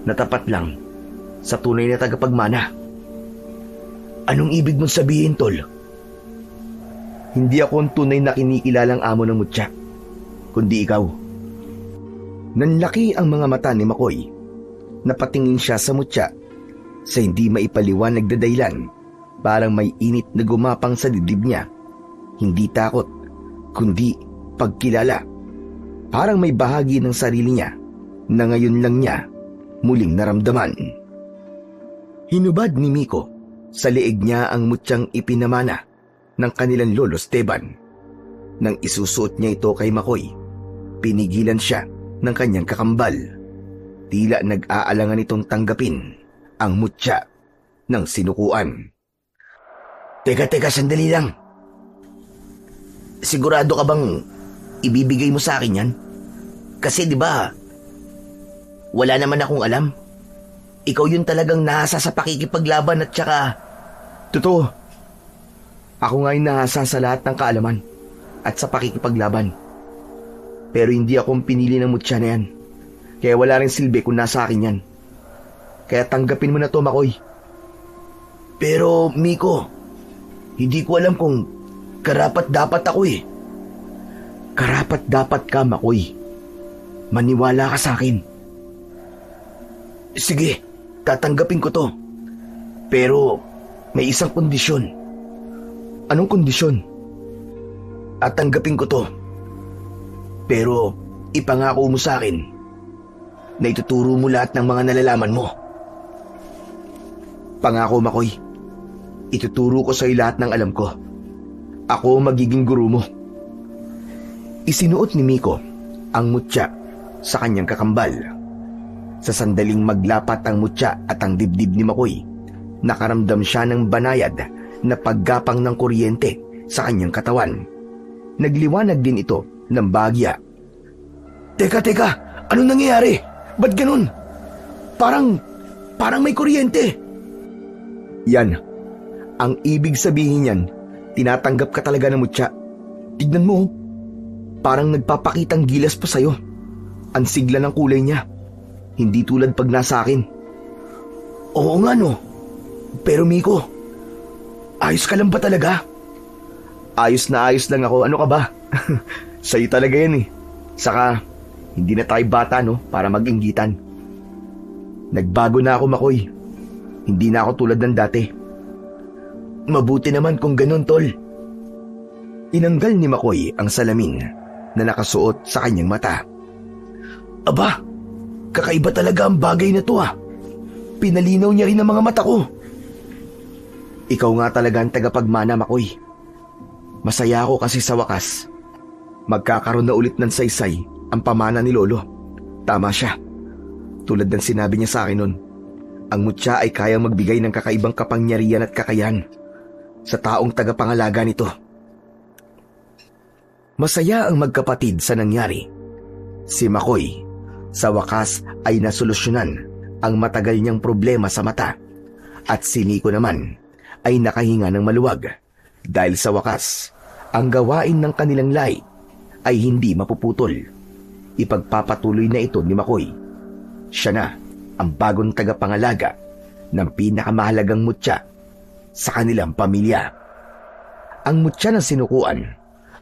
S1: na tapat lang sa tunay na tagapagmana.
S3: Anong ibig mong sabihin, Tol?
S1: Hindi ako ang tunay na kinikilalang amo ng mutya, kundi ikaw. Nanlaki ang mga mata ni Makoy. Napatingin siya sa mutya sa hindi maipaliwanag na dahilan. Parang may init na gumapang sa dibdib niya. Hindi takot, kundi pagkilala. Parang may bahagi ng sarili niya na ngayon lang niya muling naramdaman. Hinubad ni Miko sa leeg niya ang mutyang ipinamana ng kanilang Lolo Esteban. Nang isusuot niya ito kay Makoy, pinigilan siya ng kanyang kakambal. Tila nag-aalangan itong tanggapin ang mutya ng sinukuan.
S3: Teka, sandali lang. Sigurado ka bang ibibigay mo sa akin yan? Kasi di ba, wala naman akong alam. Ikaw yun talagang nahasa sa pakikipaglaban at saka...
S1: Totoo. Ako nga yung nahasa sa lahat ng kaalaman at sa pakikipaglaban. Pero hindi akong pinili ng mutya na yan. Kaya wala rin silbi kung nasa akin yan. Kaya tanggapin mo na to, Makoy.
S3: Pero, Miko, hindi ko alam kung karapat-dapat ako eh.
S1: Karapat-dapat ka, Makoy. Maniwala ka sa akin.
S3: Sige, tatanggapin ko to. Pero, may isang kondisyon.
S1: Anong kondisyon?
S3: At tanggapin ko to. Pero, ipangako mo sa akin na ituturo mo lahat ng mga nalalaman mo.
S1: Pangako, Makoy. Ituturo ko sa'yo lahat ng alam ko. Ako magiging guru mo. Isinuot ni Miko ang mutya sa kanyang kakambal. Sa sandaling maglapat ang mutya at ang dibdib ni Makoy, nakaramdam siya ng banayad na paggapang ng kuryente sa kanyang katawan. Nagliwanag din ito ng bagya.
S3: Teka, anong nangyayari? Ba't ganun? Parang may kuryente.
S1: Yan. Ang ibig sabihin yan, tinatanggap ka talaga ng mutya. Tignan mo, parang nagpapakitang gilas pa sa'yo. Ang sigla ng kulay niya. Hindi tulad pag nasa akin.
S3: Oo nga no. Pero Miko, ayos ka lang ba talaga?
S1: Ayos na ayos lang ako. Ano ka ba? Sa'yo talaga yan eh. Saka, hindi na tayo bata no, para mag-inggitan. Nagbago na ako, Makoy. Hindi na ako tulad ng dati.
S3: Mabuti naman kung ganun, Tol.
S1: Tinanggal ni Makoy ang salamin na nakasuot sa kanyang mata.
S3: Aba, kakaiba talaga ang bagay na to ah. Pinalinaw niya rin ang mga mata ko.
S1: Ikaw nga talaga ang tagapagmana, Makoy. Masaya ako kasi sa wakas, magkakaroon na ulit ng saysay ang pamana ni Lolo. Tama siya. Tulad ng sinabi niya sa akin nun, ang mutya ay kayang magbigay ng kakaibang kapangyarihan at kakayahan sa taong tagapangalaga nito. Masaya ang magkapatid sa nangyari. Si Makoy, sa wakas ay nasolusyonan ang matagal niyang problema sa mata, at si Miko naman ay nakahinga ng maluwag dahil sa wakas, ang gawain ng kanilang lahi ay hindi mapuputol. Ipagpapatuloy na ito ni Makoy. Siya na ang bagong tagapangalaga ng pinakamahalagang mutya sa kanilang pamilya. Ang mutya na sinukuan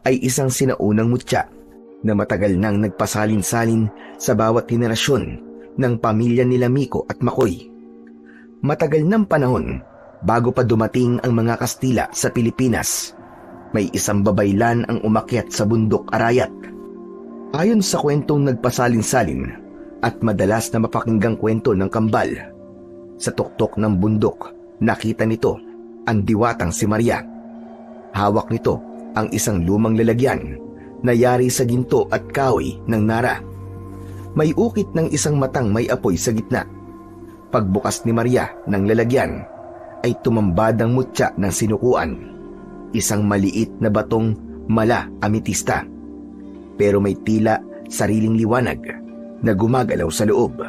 S1: ay isang sinaunang mutya na matagal nang nagpasalin-salin sa bawat henerasyon ng pamilya nila Miko at Makoy. Matagal ng panahon bago pa dumating ang mga Kastila sa Pilipinas, may isang babaylan ang umakyat sa bundok Arayat. Ayon sa kwentong nagpasalin-salin at madalas na mapakinggang kwento ng kambal, sa tuktok ng bundok nakita nito ang diwatang si Maria. Hawak nito ang isang lumang lalagyan na yari sa ginto at kahoy ng Nara. May ukit ng isang matang may apoy sa gitna. Pagbukas ni Maria ng lalagyan ay tumambad ang mutya ng sinukuan, isang maliit na batong mala ametista, pero may tila sariling liwanag na gumagalaw sa loob.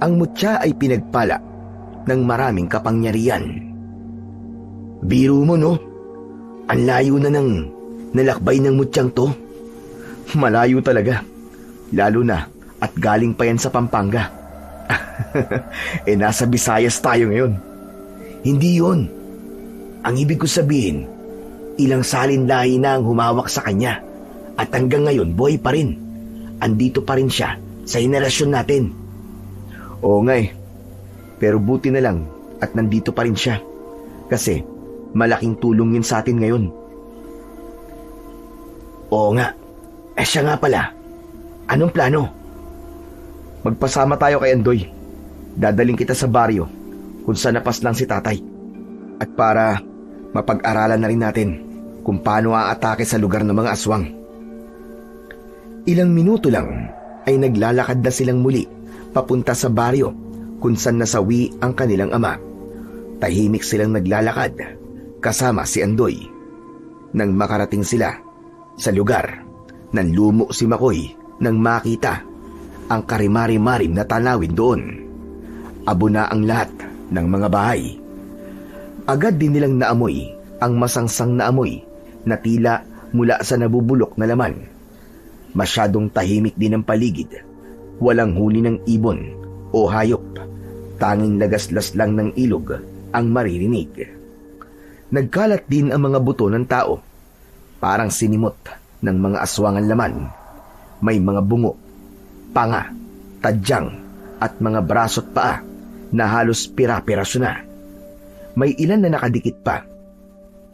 S1: Ang mutya ay pinagpala ng maraming kapangyarihan. Biro mo, no? Ang layo na ng nalakbay ng mutyang to. Malayo talaga, lalo na at galing pa yan sa Pampanga. Nasa Visayas tayo ngayon. Hindi yun. Ang ibig ko sabihin, ilang salin lahi na ang humawak sa kanya, at hanggang ngayon buhay pa rin. Andito pa rin siya sa henerasyon natin. Oo nga eh, pero buti na lang at nandito pa rin siya, kasi malaking tulong yun sa atin ngayon. Oo nga, siya nga pala. Anong plano? Magpasama tayo kay Andoy. Dadaling kita sa baryo kung saan napaslang si tatay. At para mapag-aralan na rin natin kung paano aatake sa lugar ng mga aswang. Ilang minuto lang ay naglalakad na silang muli papunta sa baryo kung saan nasawi ang kanilang ama. Tahimik silang naglalakad kasama si Andoy. Nang makarating sila sa lugar, nanlumo si Makoy nang makita ang karimari-marim na tanawin doon. Abo na ang lahat ng mga bahay. Agad din nilang naamoy ang masangsang na amoy na tila mula sa nabubulok na laman. Masyadong tahimik din ang paligid. Walang huni ng ibon o hayop. Tanging lagaslas lang ng ilog ang maririnig. Nagkalat din ang mga buto ng tao. Parang sinimot ng mga aswangan laman. May mga bungo, panga, tadyang at mga braso't paa na halos pira-piraso na. May ilan na nakadikit pa.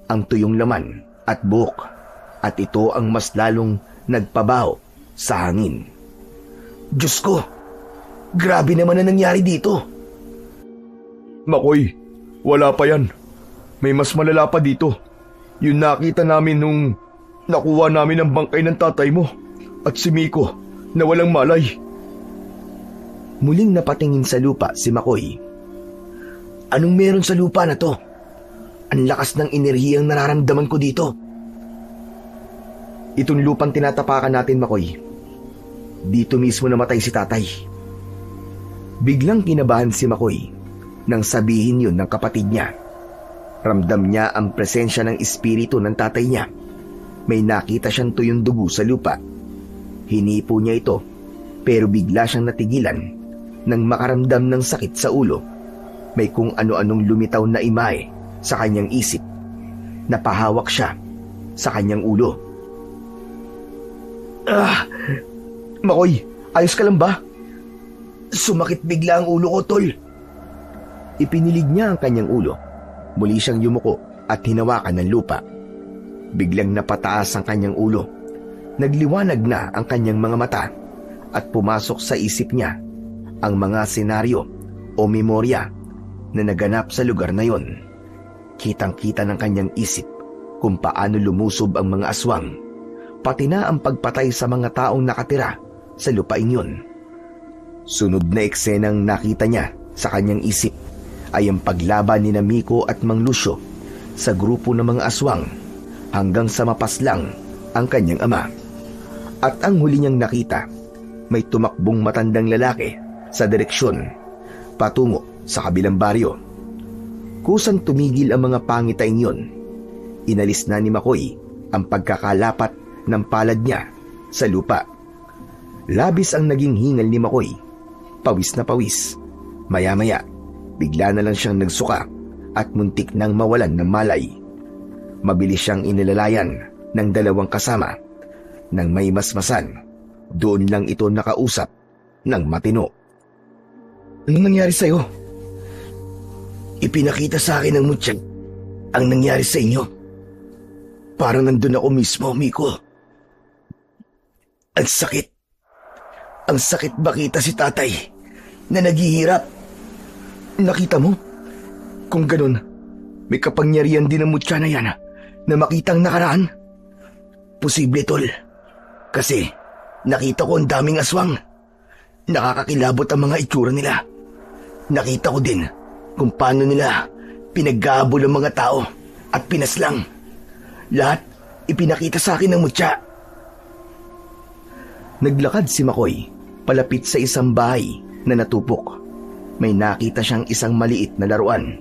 S1: Ang tuyong laman at buhok, at ito ang mas lalong nagpabaho sa hangin. Diyos ko! Grabe naman na nangyari dito!
S3: Makoy, wala pa yan. May mas malala pa dito. Yung nakita namin nung nakuha namin ang bangkay ng tatay mo at si Miko na walang malay.
S1: Muling napatingin sa lupa si Makoy. Anong meron sa lupa na to? Ang lakas ng enerhiyang nararamdaman ko dito. Itong lupang tinatapakan natin, Makoy. Dito mismo namatay si tatay. Biglang kinabahan si Makoy nang sabihin yun ng kapatid niya. Ramdam niya ang presensya ng espiritu ng tatay niya. May nakita siyang tuyong dugo sa lupa. Hinipo niya ito, pero bigla siyang natigilan nang makaramdam ng sakit sa ulo. May kung ano-anong lumitaw na imahe sa kanyang isip. Napahawak siya sa kanyang ulo.
S3: Makoy, ayos ka lang ba?
S1: Sumakit bigla ang ulo ko, tol. Ipinilig niya ang kanyang ulo. Muli siyang yumuko at hinawakan ng lupa. Biglang napataas ang kanyang ulo. Nagliwanag na ang kanyang mga mata at pumasok sa isip niya ang mga senaryo o memorya na naganap sa lugar na yon. Kitang-kita ng kanyang isip kung paano lumusob ang mga aswang, pati na ang pagpatay sa mga taong nakatira sa lupain yun. Sunod na eksenang nakita niya sa kanyang isip ay ang paglaban ni Miko at Mang Lucio sa grupo ng mga aswang hanggang sa mapaslang ang kanyang ama. At ang huli niyang nakita, may tumakbong matandang lalaki sa direksyon patungo sa kabilang baryo. Kusang tumigil ang mga pangitain yon. Inalis na ni Makoy ang pagkakalapat ng palad niya sa lupa. Labis ang naging hingal ni Makoy. Pawis na pawis. Maya-maya, bigla na lang siyang nagsuka at muntik nang mawalan ng malay. Mabilis siyang inilalayan ng dalawang kasama. Nang may masmasan, doon lang ito nakausap ng matino.
S3: Ano nangyari sa'yo? Ipinakita sa akin ng mutsyag ang nangyari sa inyo. Parang nandun ako mismo, Miko. Ang sakit. Ang sakit makita si tatay na naghihirap.
S4: Nakita mo? Kung ganun, may kapangyarihan din ang mutya na yan na makitang nakaraan.
S3: Posible, tol. Kasi nakita ko ang daming aswang. Nakakakilabot ang mga itsura nila. Nakita ko din kung paano nila pinaggahabol ang mga tao at pinaslang. Lahat ipinakita sa akin ng mutya.
S1: Naglakad si Makoy palapit sa isang bahay na natupok. May nakita siyang isang maliit na laruan.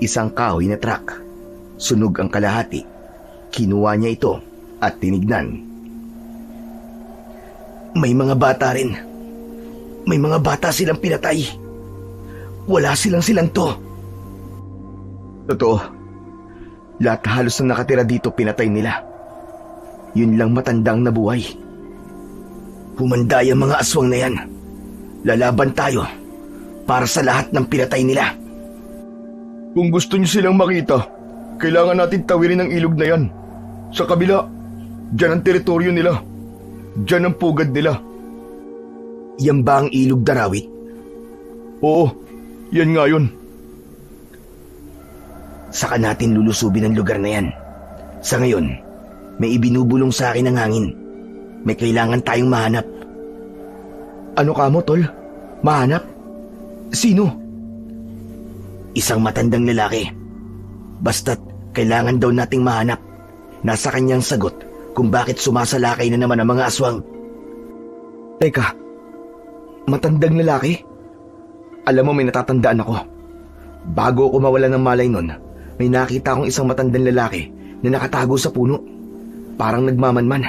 S1: Isang kahoy na truck. Sunog ang kalahati. Kinuha niya ito at tinignan.
S3: May mga bata rin. May mga bata silang pinatay. Wala silang to.
S1: Totoo. Lahat halos na nakatira dito pinatay nila. Yun lang matandang nabuhay.
S3: Humanday ang mga aswang na yan. Lalaban tayo para sa lahat ng pinatay nila.
S4: Kung gusto niyo silang makita, kailangan natin tawirin ang ilog na yan. Sa kabila, dyan ang teritoryo nila. Dyan ang pugad nila.
S3: Yan ba ang ilog Darawit?
S4: Oo, yan nga yun.
S3: Saka natin lulusubin ang lugar na yan. Sa ngayon, may ibinubulong sa akin ng hangin. May kailangan tayong mahanap.
S4: Ano ka mo, tol? Mahanap? Sino?
S3: Isang matandang lalaki. Basta't kailangan daw nating mahanap. Nasa kanyang sagot kung bakit sumasalakay na naman ang mga aswang.
S4: Teka, matandang lalaki? Alam mo, may natatandaan ako. Bago ako mawala ng malay nun, may nakita akong isang matandang lalaki na nakatago sa puno. Parang nagmamanman.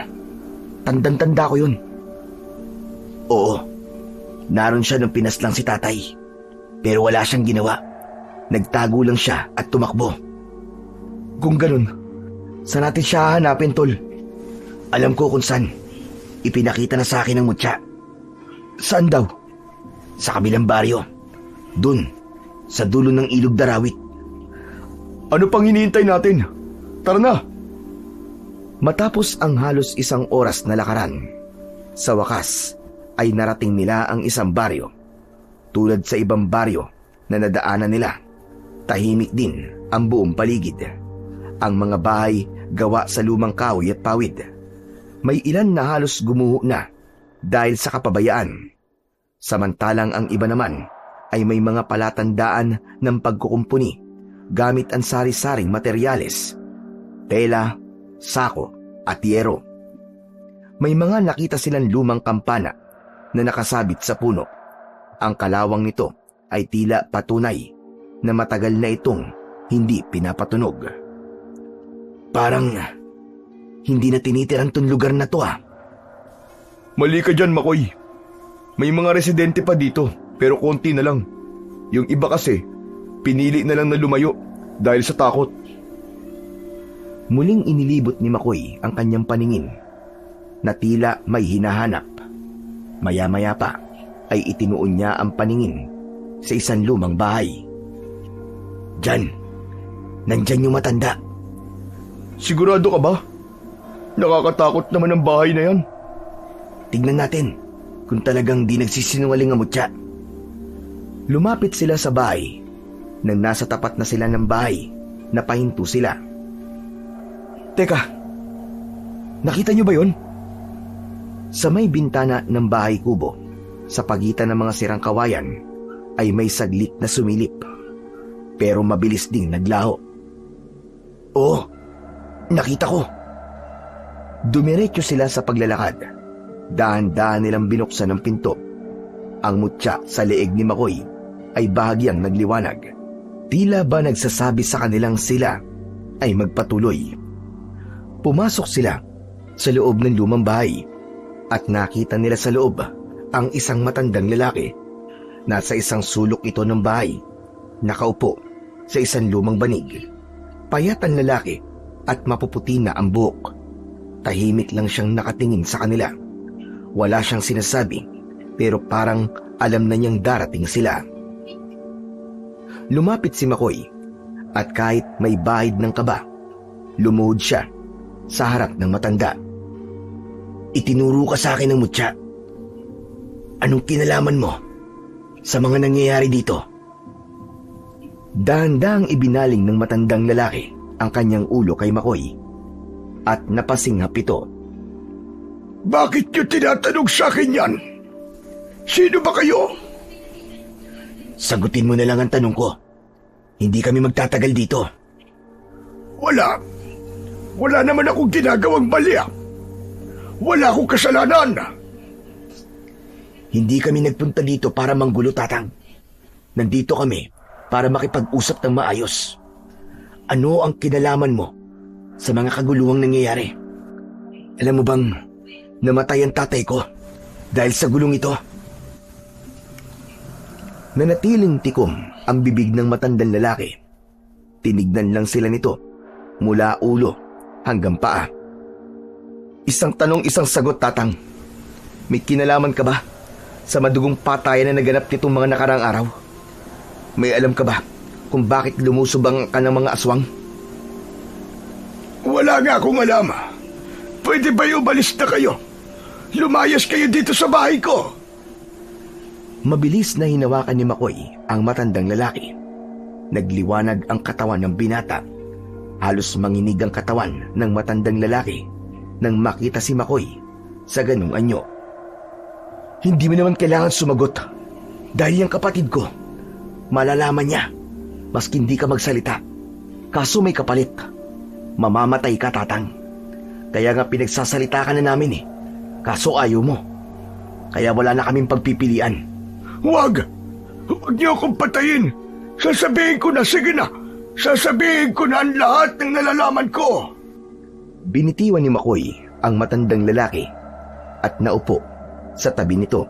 S4: Tandang-tanda ko yun.
S3: Oo, naroon siya nung pinaslang si tatay. Pero wala siyang ginawa. Nagtago lang siya at tumakbo.
S4: Kung ganun, saan natin siya hanapin, tol?
S3: Alam ko kung saan. Ipinakita na sa akin ng mutya.
S4: Saan daw?
S3: Sa kabilang baryo. Dun, sa dulo ng ilog Darawit.
S4: Ano pang hinihintay natin? Tara na!
S1: Matapos ang halos isang oras na lakaran, sa wakas ay narating nila ang isang baryo. Tulad sa ibang baryo na nadaanan nila, tahimik din ang buong paligid. Ang mga bahay gawa sa lumang kahoy at pawid. May ilan na halos gumuho na dahil sa kapabayaan. Samantalang ang iba naman ay may mga palatandaan ng pagkukumpuni gamit ang sari-saring materyales, tela, sako at yero. May mga nakita silang lumang kampana na nakasabit sa puno. Ang kalawang nito ay tila patunay na matagal na itong hindi pinapatunog.
S3: Parang hindi na tinitirang tong lugar na to.
S4: Mali ka dyan, Makoy. May mga residente pa dito, pero konti na lang. Yung iba kasi, pinili na lang na lumayo dahil sa takot.
S1: Muling inilibot ni Makoy ang kanyang paningin na tila may hinahanap. Maya-maya pa ay itinuon niya ang paningin sa isang lumang bahay.
S3: Diyan, nandyan yung matanda.
S4: Sigurado ka ba? Nakakatakot naman ang bahay na yan.
S3: Tignan natin kung talagang di nagsisinungaling ang mutya.
S1: Lumapit sila sa bahay. Nang nasa tapat na sila ng bahay, napahinto sila.
S4: Teka, nakita niyo ba yun?
S1: Sa may bintana ng bahay kubo, Sa pagitan ng mga sirang kawayan ay may saglit na sumilip, pero mabilis ding naglaho.
S3: Oo, nakita ko.
S1: Dumiretso sila sa paglalakad. Dahan-dahan nilang binuksan ang pinto. Ang mutya sa leeg ni Makoy ay bahagyang nagliwanag. Tila ba nagsasabi sa kanilang sila ay magpatuloy. Pumasok sila sa loob ng lumang bahay at nakita nila sa loob ang isang matandang lalaki. Nasa isang sulok ito ng bahay, nakaupo sa isang lumang banig. Payat ang lalaki at mapuputi na ang buhok. Tahimik lang siyang nakatingin sa kanila. Wala siyang sinasabi, pero parang alam na niyang darating sila. Lumapit si Makoy at kahit may bahid ng kaba, lumuhod siya sa harap ng matanda.
S3: Itinuro ka sa akin ng mutya. Anong kinalaman mo sa mga nangyayari dito?
S1: Dahan-dahang ibinaling ng matandang lalaki ang kanyang ulo kay Makoy at napasinghap ito.
S3: Bakit niyo tinatanong sa akin yan? Sino ba kayo?
S1: Sagutin mo na lang ang tanong ko. Hindi kami magtatagal dito.
S3: Wala. Wala naman akong ginagawang mali. Wala akong kasalanan.
S1: Hindi kami nagpunta dito para manggulo, Tatang. Nandito kami para makipag-usap ng maayos. Ano ang kinalaman mo sa mga kaguluhang nangyayari? Alam mo bang namatay ang tatay ko dahil sa gulong ito? Nanatiling tikom ang bibig ng matandang lalaki. Tinignan lang sila nito mula ulo hanggang paa. Isang tanong, isang sagot, Tatang. May kinalaman ka ba sa madugong patayan na naganap nitong mga nakaraang araw? May alam ka ba kung bakit lumusubang ka ng mga aswang?
S3: Wala nga akong alam. Pwede ba umalis na kayo? Lumayas kayo dito sa bahay ko.
S1: Mabilis na hinawakan ni Makoy ang matandang lalaki. Nagliwanag ang katawan ng binata. Halos manginig ang katawan ng matandang lalaki nang makita si Makoy sa ganung anyo. Hindi mo naman kailangan sumagot dahil yung kapatid ko, malalaman niya maski hindi ka magsalita. Kaso may kapalit. Mamamatay ka, Tatang. Kaya nga pinagsasalita ka na namin eh. Kaso ayaw mo. Kaya wala na kaming pagpipilian.
S3: Huwag! Huwag niyo akong patayin! Sasabihin ko na, sige na! Sasabihin ko na ang lahat ng nalalaman ko!
S1: Binitiwan ni Makoy ang matandang lalaki at naupo sa tabi nito.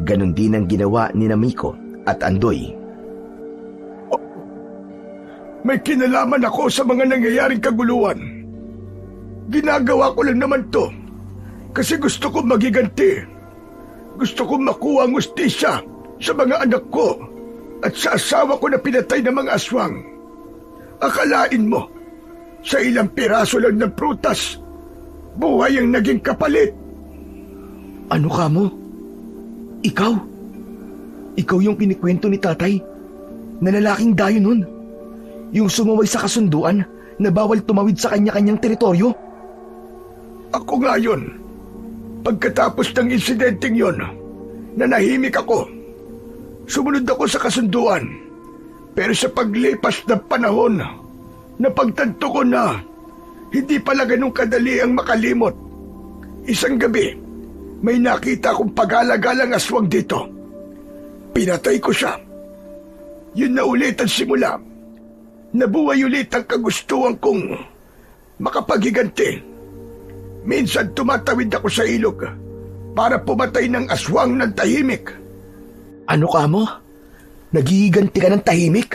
S1: Ganon din ang ginawa ni Miko at Andoy.
S3: Oh, may kinalaman ako sa mga nangyayaring kaguluhan. Ginagawa ko lang naman to kasi gusto kong magiganti. Gusto kong makuha ang hustisya sa mga anak ko at sa asawa ko na pinatay ng mga aswang. Akalain mo, sa ilang piraso lang ng prutas, buhay ang naging kapalit.
S1: Ano ka mo? Ikaw? Ikaw yung kinikwento ni tatay na lalaking dayo nun? Yung sumaway sa kasunduan na bawal tumawid sa kanya-kanyang teritoryo?
S3: Ako nga yun. Pagkatapos ng insidenteng yon, nanahimik ako. Sumunod ako sa kasunduan. Pero sa paglipas ng panahon, napagtanto ko na hindi pala ganun kadali ang makalimot. Isang gabi, may nakita akong pag-alagalang aswang dito. Pinatay ko siya. Yun na ulit ang simula. Nabuhay ulit ang kagustuhan kong makapaghiganti. Minsan tumatawid ako sa ilog para pumatay ng aswang ng tahimik.
S1: Ano ka mo? Naghihiganti ka ng tahimik?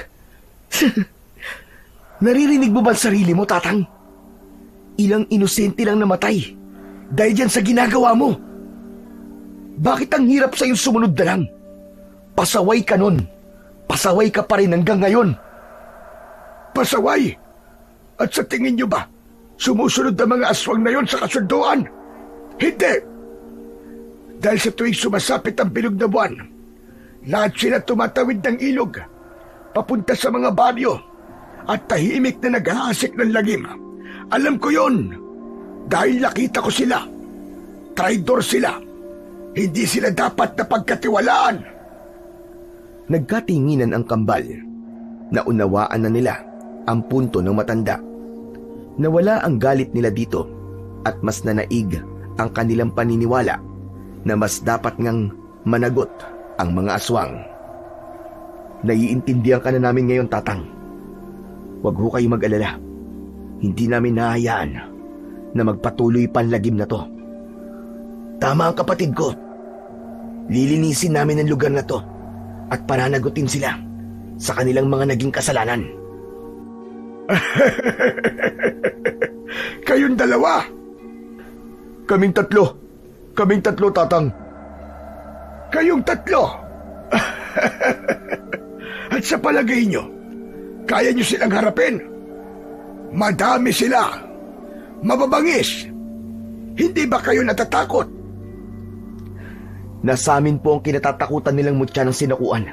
S1: Naririnig mo ba ang sarili mo, Tatang? Ilang inosente lang namatay dahil dyan sa ginagawa mo. Bakit ang hirap sa'yo sumunod na lang? Pasaway ka nun. Pasaway ka pa rin hanggang ngayon.
S3: Pasaway? At sa tingin niyo ba, sumusunod ang mga aswang na yon sa kasunduan? Hindi! Dahil sa tuwing sumasapit ang bilog na buwan, lahat sila tumatawid ng ilog, papunta sa mga baryo, at tahimik na naghahasik ng lagim. Alam ko yon, dahil nakita ko sila. Traidor sila. Hindi sila dapat na pagkatiwalaan.
S1: Nagkatinginan ang kambal. Naunawaan na nila ang punto ng matanda. Nawala ang galit nila dito at mas nanaig ang kanilang paniniwala na mas dapat ngang managot ang mga aswang. Naiintindihan ka na namin ngayon, Tatang. Huwag ho kayo mag-alala. Hindi namin nahayaan na magpatuloy pa ang lagim na to. Tama ang kapatid ko. Lilinisin namin ang lugar na to at pananagutin sila sa kanilang mga naging kasalanan.
S3: Kayong dalawa.
S4: Kaming tatlo, Tatang.
S3: Kayong tatlo. At sa palagay nyo, kaya nyo silang harapin? Madami sila. Mababangis. Hindi ba kayo natatakot?
S1: Nasamin po ang kinatatakutan nilang mutya ng sinakuan.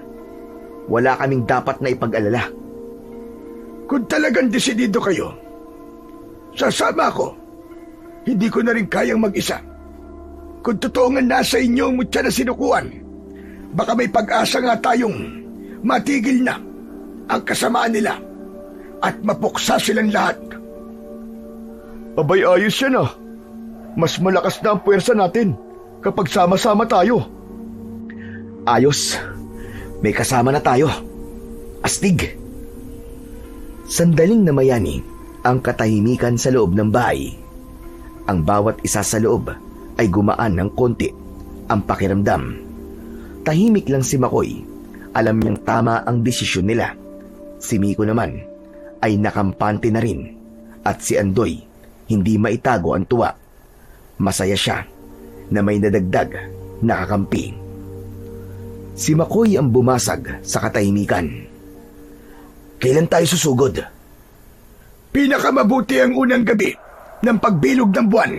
S1: Wala kaming dapat na ipag-alala.
S3: Kung talagang desidido kayo, sasama ako. Hindi ko na rin kayang mag-isa. Kung totoo nga nasa inyo ang mutya na sinukuan, baka may pag-asa nga tayong matigil na ang kasamaan nila at mapuksa silang lahat.
S4: Abay, ayos yan ah. Mas malakas na ang puwersa natin kapag sama-sama tayo.
S1: Ayos. May kasama na tayo. Astig. Sandaling namayani ang katahimikan sa loob ng bahay. Ang bawat isa sa loob ay gumaan ng konti ang pakiramdam. Tahimik lang si Makoy. Alam niyang tama ang desisyon nila. Si Miko naman ay nakampante na rin. At si Andoy hindi maitago ang tuwa. Masaya siya na may nadagdag na kakampi. Si Makoy ang bumasag sa katahimikan. Kailan tayo susugod?
S3: Pinakamabuti ang unang gabi ng pagbilog ng buwan.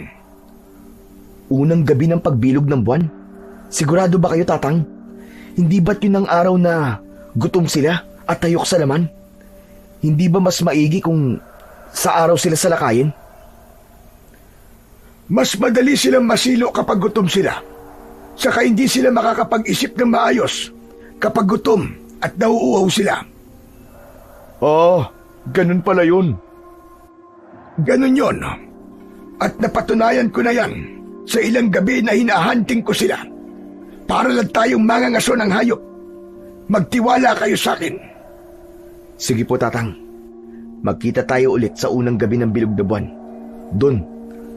S1: Unang gabi ng pagbilog ng buwan? Sigurado ba kayo, Tatang? Hindi ba't yun ang araw na gutom sila at tayok sa laman? Hindi ba mas maigi kung sa araw sila salakayin?
S3: Mas madali silang masilo kapag gutom sila. Saka hindi sila makakapag-isip ng maayos kapag gutom at nauuhaw sila.
S4: Ganun pala yun.
S3: Ganun yon. At napatunayan ko na yan sa ilang gabi na hinahunting ko sila. Para lang tayong mangangaso ng hayop. Magtiwala kayo sa akin.
S1: Sige po, Tatang. Magkita tayo ulit sa unang gabi ng bilog na buwan. Doon,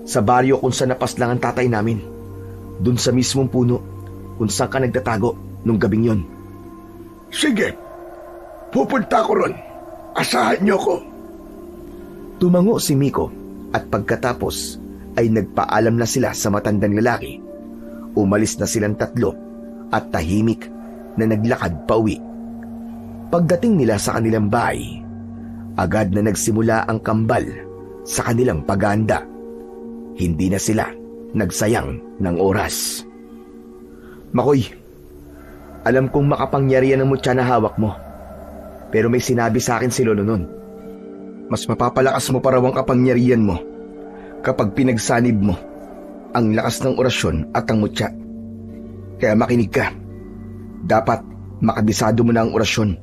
S1: sa baryo kung saan napaslang ang tatay namin. Doon sa mismong puno kung saan ka nagtatago nung gabing yon.
S3: Sige, pupunta ko ron. Asahan niyo ko.
S1: Tumango si Miko at pagkatapos ay nagpaalam na sila sa matandang lalaki. Umalis na silang tatlo at tahimik na naglakad pauwi. Pagdating nila sa kanilang bahay, agad na nagsimula ang kambal sa kanilang paghahanda. Hindi na sila nagsayang ng oras. Makoy, alam kong makapangyarihan ang mutya na hawak mo. Pero may sinabi sa akin si Lolo nun. Mas mapapalakas mo pa raw ang kapangyarihan mo kapag pinagsanib mo ang lakas ng orasyon at ang mutya. Kaya makinig ka. Dapat makabisado mo na ang orasyon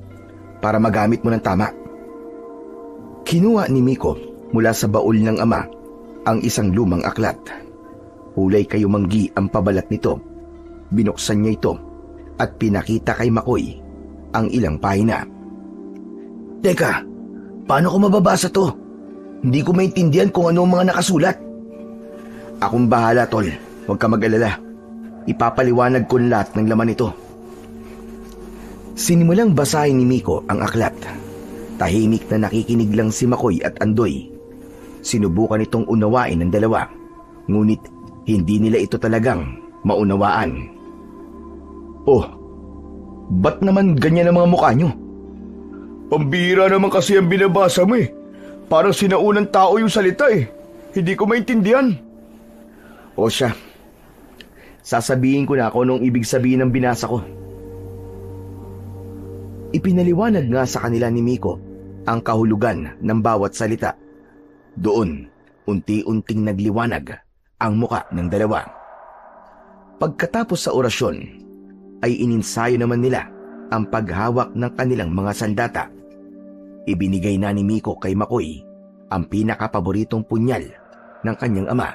S1: para magamit mo ng tama. Kinuha ni Miko mula sa baul ng ama ang isang lumang aklat. Hulay kayo manggi ang pabalat nito. Binuksan niya ito at pinakita kay Makoy ang ilang pahina. Teka, paano ko mababasa to? Hindi ko maintindihan kung ano ang mga nakasulat. Akong bahala, Tol. Huwag ka mag-alala. Ipapaliwanag ko lahat ng laman nito. Sinimulang basahin ni Miko ang aklat. Tahimik na nakikinig lang si Makoy at Andoy. Sinubukan itong unawain ng dalawa. Ngunit hindi nila ito talagang maunawaan. Oh, ba't naman ganyan ang mga mukha nyo?
S4: Pambira naman kasi ang binabasa mo eh. Parang sinaunang tao yung salita eh. Hindi ko maintindihan.
S1: O siya, sasabihin ko na kung anong ibig sabihin ng binasa ko. Ipinaliwanag nga sa kanila ni Miko ang kahulugan ng bawat salita. Doon, unti-unting nagliwanag ang muka ng dalawa. Pagkatapos sa orasyon, ay ininsayo naman nila ang paghawak ng kanilang mga sandata. Ibinigay na ni Miko kay Makoy ang pinakapaboritong punyal ng kanyang ama,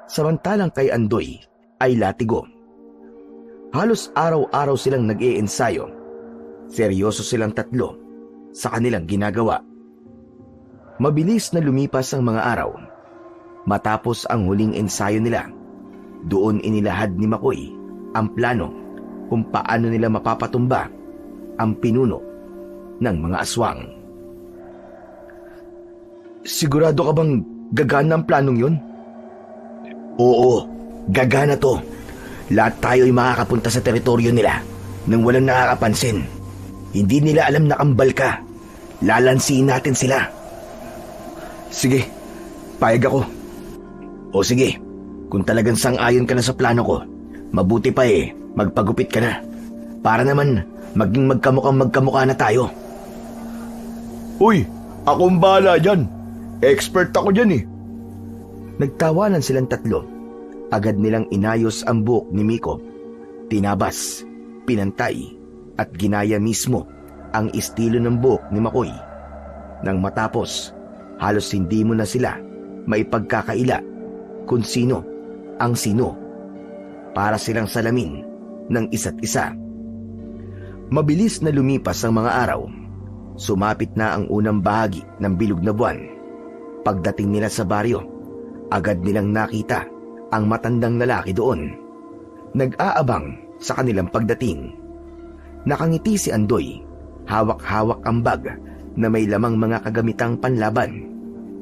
S1: samantalang kay Andoy ay latigo. Halos araw-araw silang nag-iensayo. Seryoso silang tatlo sa kanilang ginagawa. Mabilis na lumipas ang mga araw. Matapos ang huling ensayo nila, doon inilahad ni Makoy ang plano kung paano nila mapapatumba ang pinuno ng mga aswang.
S4: Sigurado ka bang gagana ang planong yun?
S1: Oo, gagana to. Lahat tayo ay makakapunta sa teritoryo nila nang walang nakakapansin. Hindi nila alam na kambal ka. Lalansiin natin sila.
S4: Sige, payag ako.
S1: O sige, kung talagang sang-ayon ka na sa plano ko, mabuti pa magpagupit ka na. Para naman maging magkamukha na tayo.
S4: Uy, akong bahala dyan. Expert ako dyan eh.
S1: Nagtawanan silang tatlo. Agad nilang inayos ang buhok ni Miko. Tinabas, pinantay, at ginaya mismo ang estilo ng buhok ni Makoy. Nang matapos, halos hindi mo na sila maipagkakaila kung sino ang sino. Para silang salamin ng isa't isa. Mabilis na lumipas ang mga araw. Sumapit na ang unang bahagi ng bilog na buwan. Pagdating nila sa baryo, agad nilang nakita ang matandang lalaki doon. Nag-aabang sa kanilang pagdating. Nakangiti si Andoy, hawak-hawak ang bag na may lamang mga kagamitang panlaban.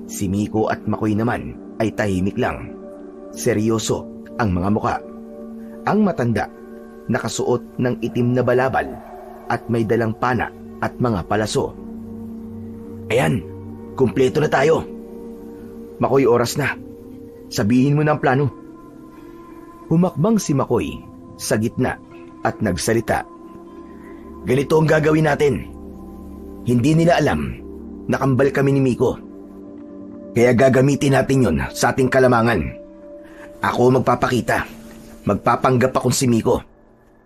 S1: Si Miko at Makoy naman ay tahimik lang. Seryoso ang mga muka. Ang matanda, nakasuot ng itim na balabal at may dalang pana at mga palaso. Ayan, kumpleto na tayo. Makoy, oras na. Sabihin mo na ang plano. Humakbang si Makoy sa gitna at nagsalita. Ganito ang gagawin natin. Hindi nila alam na kambal kami ni Miko. Kaya gagamitin natin yon sa ating kalamangan. Ako magpapakita. Magpapanggap akong si Miko.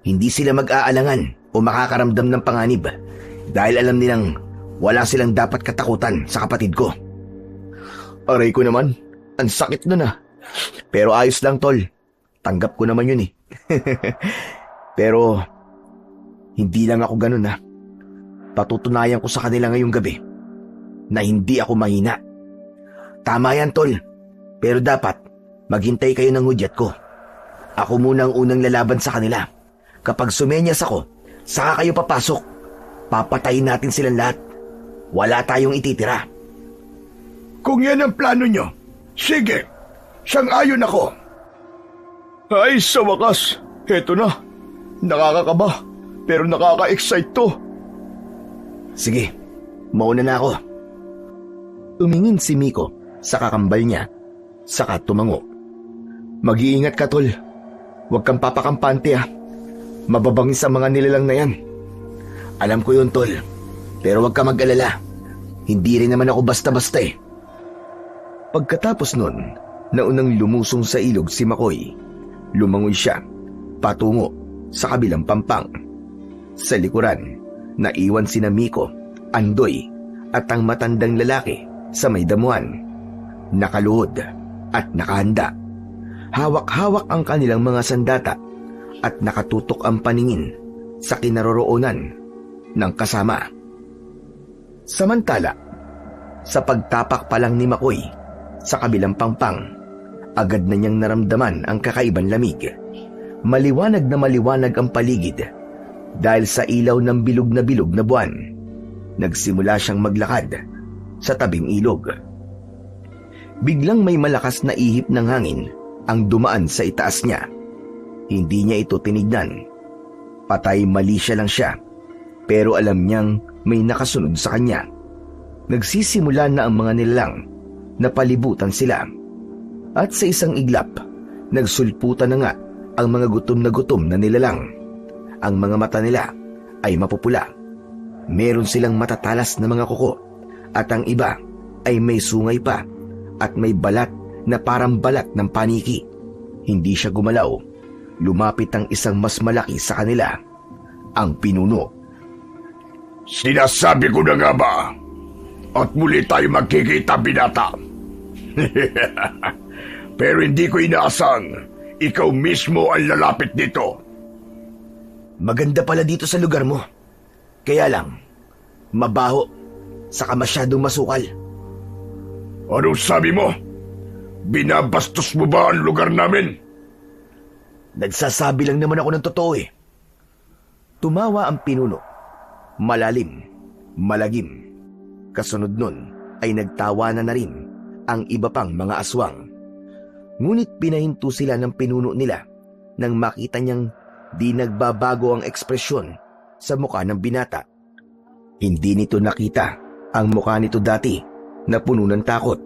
S1: Hindi sila mag-aalangan o makakaramdam ng panganib dahil alam nilang wala silang dapat katakutan sa kapatid ko.
S4: Aray ko naman, ang sakit nun ah.
S1: Pero ayos lang, tol. Tanggap ko naman yun eh. Pero hindi lang ako ganun ha. Patutunayan ko sa kanila ngayong gabi na hindi ako mahina. Tama yan, tol. Pero dapat maghintay kayo ng hudyat ko. Ako muna ang unang lalaban sa kanila. Kapag sumenyas ako, saka kayo papasok. Papatayin natin silang lahat. Wala tayong ititira.
S3: Kung yan ang plano nyo, sige, sang-ayon ako.
S4: Ay, sa wakas, heto na. Nakakakaba, pero nakaka-excite to.
S1: Sige, mauna na ako. Tumingin si Miko sa kakambal niya, saka tumango. Mag-iingat ka, tol. Huwag kang papakampante ha. Mababangis ang mga nilalang na yan. Alam ko yun, tol. Pero huwag ka mag-alala. Hindi rin naman ako basta-basta eh. Pagkatapos nun, naunang lumusong sa ilog si Makoy. Lumangoy siya, patungo sa kabilang pampang. Sa likuran, naiwan sina Miko, Andoy, at ang matandang lalaki sa may damuhan. Nakaluhod at nakahanda. Hawak-hawak ang kanilang mga sandata at nakatutok ang paningin sa kinaroroonan ng kasama. Samantala, sa pagtapak pa lang ni Makoy sa kabilang pampang, agad na niyang naramdaman ang kakaibang lamig. Maliwanag ang paligid dahil sa ilaw ng bilog na buwan. Nagsimula siyang maglakad sa tabing ilog. Biglang may malakas na ihip ng hangin ang dumaan sa itaas niya. Hindi niya ito tinignan. Patay mali lang siya, pero alam niyang may nakasunod sa kanya. Nagsisimula na ang mga nilalang na palibutan sila. At sa isang iglap, nagsulputan na nga ang mga gutom na nilalang. Ang mga mata nila ay mapupula. Meron silang matatalas na mga kuko at ang iba ay may sungay pa at may balat na parang balat ng paniki. Hindi siya gumalaw. lumapit ang isang mas malaki sa kanila, ang pinuno.
S3: Sinasabi ko na nga ba? At muli tayo magkikita, binata. Pero hindi ko inaasang ikaw mismo ang lalapit dito.
S4: Maganda pala dito sa lugar mo. Kaya lang, mabaho, saka masyadong masukal.
S3: Anong sabi mo? Binabastos mo ba ang lugar namin?
S4: Nagsasabi lang naman ako ng totoo eh.
S1: Tumawa ang pinuno. Malalim, malagim. Kasunod nun ay nagtawanan na rin ang iba pang mga aswang. Ngunit pinahinto sila ng pinuno nila nang makita niyang di nagbabago ang ekspresyon sa mukha ng binata. Hindi nito nakita ang mukha nito dati na puno ng takot.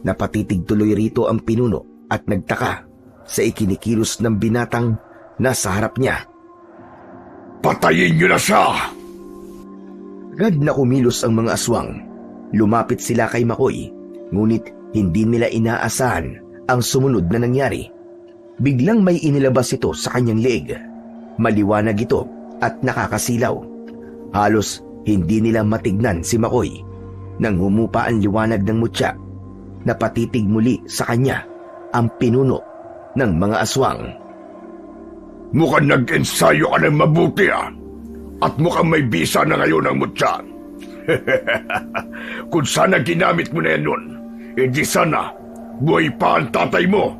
S1: Napatitig tuloy rito ang pinuno at nagtaka sa ikinikilos ng binatang nasa harap niya.
S3: Patayin niyo na siya!
S1: Agad na kumilos ang mga aswang. Lumapit sila kay Makoy, ngunit hindi nila inaasahan ang sumunod na nangyari. Biglang may inilabas ito sa kanyang leeg. Maliwanag ito at nakakasilaw. Halos hindi nila matignan si Makoy. Nang humupa ang liwanag ng mutya, napatitig muli sa kanya ang pinuno ng mga aswang.
S3: Mukhang nag-ensayo ka ng mabuti at mukhang may bisa na ngayon ang mutya. Kung sana ginamit mo na yan nun, hindi sana buhay pa ang tatay mo.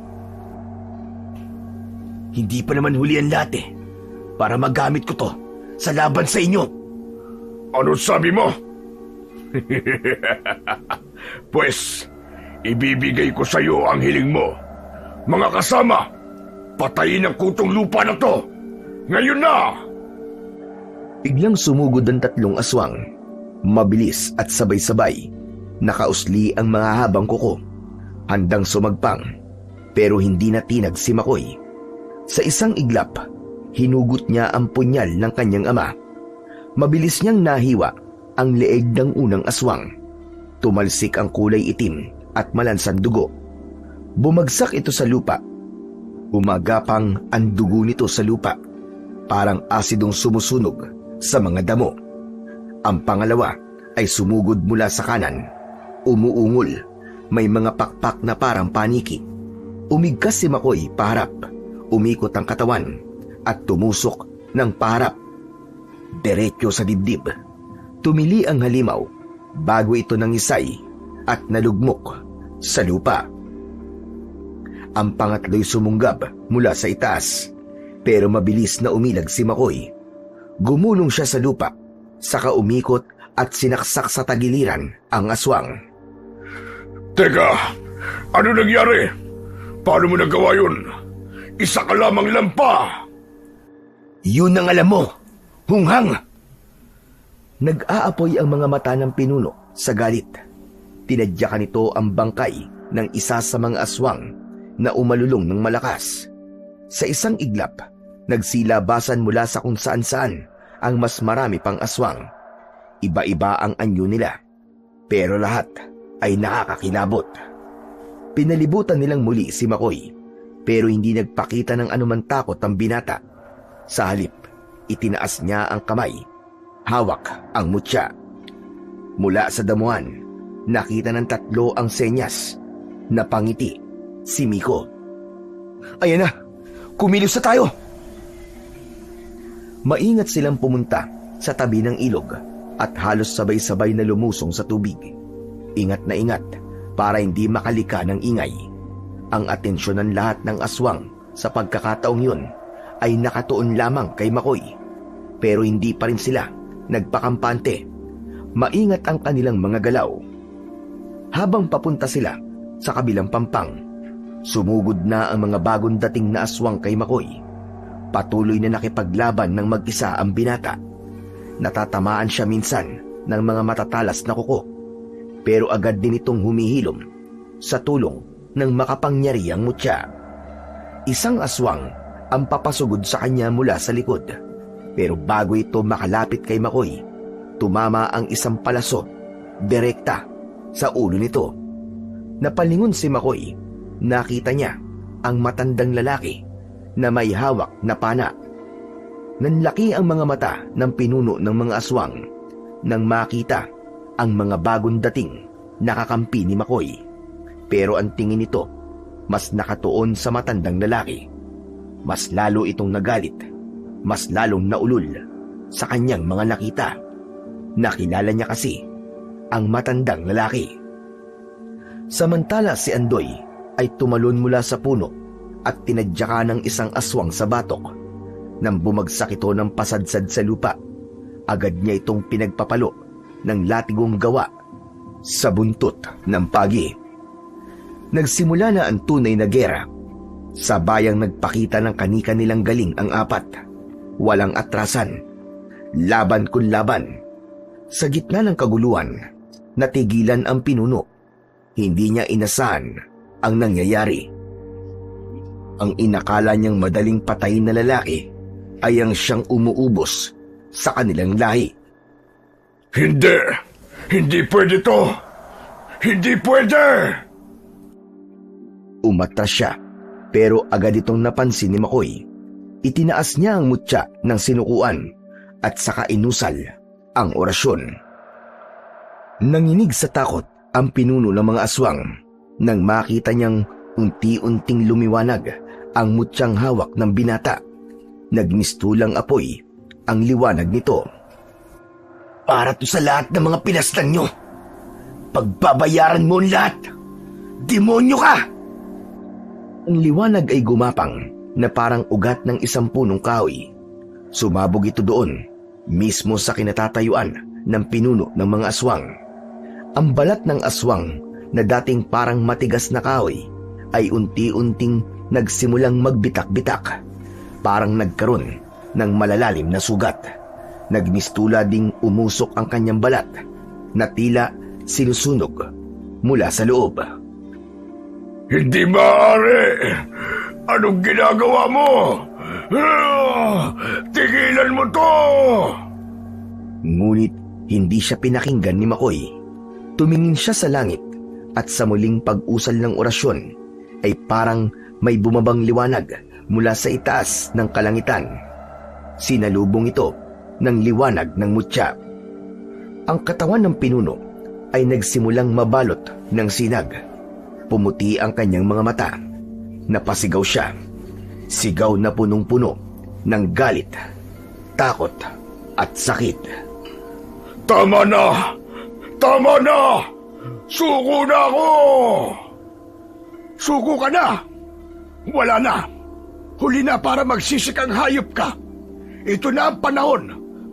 S4: Hindi pa naman huli ang lahat eh. Para magamit ko to sa laban sa inyo.
S3: Ano sabi mo? Pues, ibibigay ko sa iyo ang hiling mo. Mga kasama, patayin ang kutong lupa na to. Ngayon na!
S1: Biglang sumugod ang tatlong aswang. Mabilis at sabay-sabay. Nakausli ang mga habang kuko. Handang sumagpang. Pero hindi natinag si Makoy. Sa isang iglap, hinugot niya ang punyal ng kanyang ama. Mabilis niyang nahiwa ang leeg ng unang aswang. Tumalsik ang kulay itim at malansang dugo. Bumagsak ito sa lupa. Umagapang ang dugo nito sa lupa. Parang asidong sumusunog sa mga damo. Ang pangalawa ay sumugod mula sa kanan. Umuungol. May mga pakpak na parang paniki. Umigkas si Makoy paharap. Umikot ang katawan at tumusok ng paharap. Diretso sa dibdib. Tumili ang halimaw bago ito nangisay at nalugmok sa lupa. Ang pangatlo'y sumunggab mula sa itaas, pero mabilis na umilag si Makoy. Gumulong siya sa lupa, saka umikot at sinaksak sa tagiliran ang aswang.
S3: Teka, ano nangyari? Paano mo nagawa yun? Isa ka lamang lampa!
S4: Yun ang alam mo, hunghang!
S1: Nag-aapoy ang mga mata ng pinuno sa galit. Tinadyakan nito ang bangkay ng isa sa mga aswang na umalulong ng malakas. Sa isang iglap, nagsilabasan mula sa kung saan-saan ang mas marami pang aswang. Iba-iba ang anyo nila, pero lahat ay nakakakilabot. Pinalibutan nilang muli si Makoy, pero hindi nagpakita ng anumang takot ang binata. Sa halip, itinaas niya ang kamay. Hawak ang mutya. Mula sa damuhan, nakita ng tatlo ang senyas. Napangiti si Miko.
S4: Ayan na, kumilos na tayo.
S1: Maingat silang pumunta sa tabi ng ilog at halos sabay-sabay na lumusong sa tubig. Ingat na ingat para hindi makalika ng ingay. Ang atensyon ng lahat ng aswang sa pagkakataong yun ay nakatuon lamang kay Makoy. Pero hindi pa rin sila nagpakampante. Maingat ang kanilang mga galaw. Habang papunta sila sa kabilang pampang, sumugod na ang mga bagong dating na aswang kay Makoy. Patuloy na nakipaglaban ng mag-isa ang binata. Natatamaan siya minsan ng mga matatalas na kuko, pero agad din itong humihilom sa tulong ng makapangyarihang mutya. Isang aswang ang papasugod sa kanya mula sa likod, pero bago ito makalapit kay Makoy, tumama ang isang palaso direkta sa ulo nito. Napalingon si Makoy. Nakita niya ang matandang lalaki na may hawak na pana. Nanlaki ang mga mata ng pinuno ng mga aswang nang makita ang mga bagong dating nakakampi ni Makoy. Pero ang tingin nito mas nakatuon sa matandang lalaki. Mas lalo itong nagalit, mas lalong naulol sa kanyang mga nakita. Nakilala niya kasi ang matandang lalaki. Samantala si Andoy ay tumalon mula sa puno at tinadyakan ng isang aswang sa batok. Nang bumagsak ito ng pasadsad sa lupa, agad niya itong pinagpapalo ng latigong gawa sa buntot ng pagi. Nagsimula na ang tunay na gera. Sa bayang nagpakita ng kani-kanilang galing ang apat. Walang atrasan, laban kun laban. Sa gitna ng kaguluhan, natigilan ang pinuno. Hindi niya inasahan ang nangyayari. Ang inakala niyang madaling patayin na lalaki ay ang siyang umuubos sa kanilang lahi.
S3: Hindi! Hindi pwede to! Hindi pwede!
S1: Umatras siya, pero agad itong napansin ni Makoy. Itinaas niya ang mutya ng sinukuan at saka inusal ang orasyon. Nanginig sa takot ang pinuno ng mga aswang nang makita niyang unti-unting lumiwanag ang mutyang hawak ng binata. Nagmistulang apoy ang liwanag nito.
S3: Para to sa lahat ng mga pinastan nyo. Pagbabayaran mo ang lahat. Demonyo ka!
S1: Ang liwanag ay gumapang na parang ugat ng isang punong kahoy. Sumabog ito doon, mismo sa kinatatayuan ng pinuno ng mga aswang. Ang balat ng aswang na dating parang matigas na kahoy ay unti-unting nagsimulang magbitak-bitak. Parang nagkaroon ng malalalim na sugat. Nagmistula ding umusok ang kanyang balat na tila sinusunog mula sa loob.
S3: Hindi maaari! Anong ginagawa mo? Tigilan mo to!
S1: Ngunit hindi siya pinakinggan ni Makoy. Tumingin siya sa langit at sa muling pag-usal ng orasyon ay parang may bumabang liwanag mula sa itaas ng kalangitan. Sinalubong ito ng liwanag ng mutya. Ang katawan ng pinuno ay nagsimulang mabalot ng sinag. Pumuti ang kanyang mga mata. Napasigaw siya. Sigaw na punong-puno ng galit, takot at sakit.
S3: Tama na! Tama na! Suko na ako! Suko ka na! Wala na! Huli na para magsisikang hayop ka! Ito na ang panahon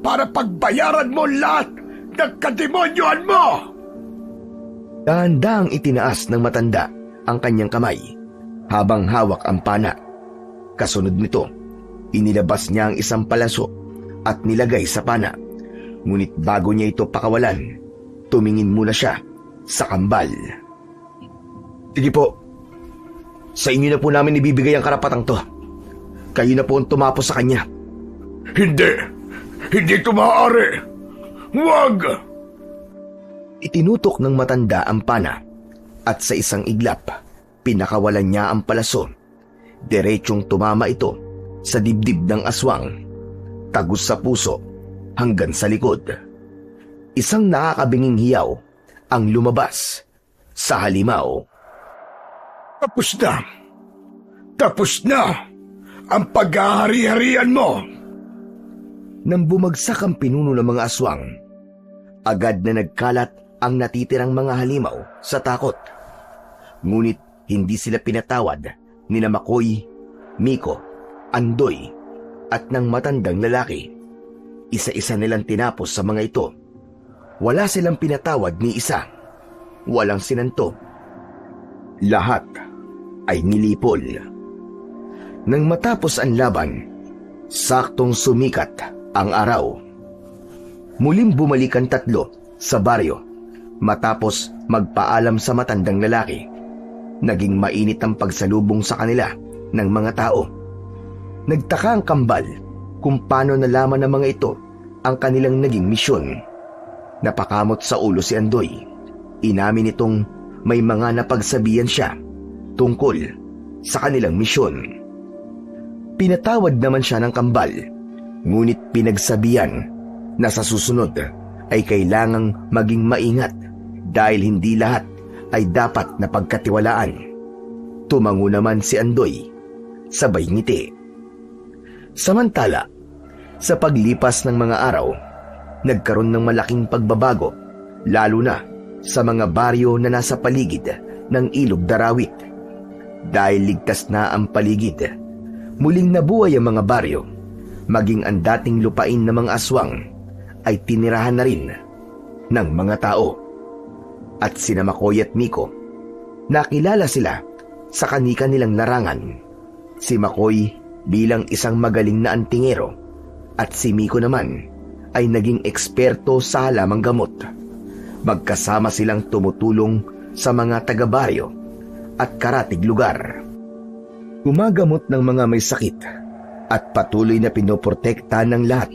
S3: para pagbayaran mo lahat ng kademonyohan mo!
S1: Dahan-dahang itinaas ng matanda ang kanyang kamay habang hawak ang pana. Kasunod nito, inilabas niya ang isang palaso at nilagay sa pana. Ngunit bago niya ito pakawalan, tumingin muna siya sa kambal. Sige po, sa inyo na po namin ibibigay ang karapatang to. Kayo na po ang tumapos sa kanya.
S3: Hindi! Hindi ito maaari! Huwag!
S1: Itinutok ng matanda ang pana at sa isang iglap, pinakawalan niya ang palaso. Diretsong tumama ito sa dibdib ng aswang, tagos sa puso hanggang sa likod. Isang nakakabinging hiyaw ang lumabas sa halimaw.
S3: Tapos na! Tapos na! Ang paghahari-harian mo!
S1: Nang bumagsak ang pinuno ng mga aswang, agad na nagkalat ang natitirang mga halimaw sa takot. Ngunit hindi sila pinatawad ni na Makoy, Miko, Andoy at ng matandang lalaki. Isa-isa nilang tinapos sa mga ito. Wala silang pinatawad ni isa. Walang sinanto. Lahat ay nilipol. Nang matapos ang laban, saktong sumikat ang araw. Muling bumalik ang tatlo sa baryo matapos magpaalam sa matandang lalaki. Naging mainit ang pagsalubong sa kanila ng mga tao. Nagtaka ang kambal kung paano nalaman ng mga ito ang kanilang naging misyon. Napakamot sa ulo si Andoy. Inamin itong may mga napagsabihan siya tungkol sa kanilang misyon. Pinatawad naman siya ng kambal, ngunit pinagsabihan na sa susunod ay kailangang maging maingat dahil hindi lahat ay dapat na pagkatiwalaan. Tumango naman si Andoy, sabay ngiti. Samantala, sa paglipas ng mga araw, nagkaroon ng malaking pagbabago, lalo na sa mga baryo na nasa paligid ng Ilog Darawit. Dahil ligtas na ang paligid, muling nabuhay ang mga baryo, maging ang dating lupain ng mga aswang ay tinirahan na rin ng mga tao. At sina Makoy at Miko, nakilala sila sa kanika nilang larangan. Si Makoy bilang isang magaling na antingero at si Miko naman ay naging eksperto sa halamang gamot. Magkasama silang tumutulong sa mga taga-baryo at karatig lugar. Gumagamot ng mga may sakit at patuloy na pinoprotekta ng lahat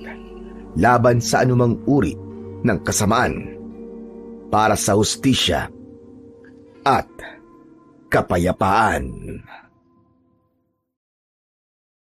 S1: laban sa anumang uri ng kasamaan para sa hustisya at kapayapaan.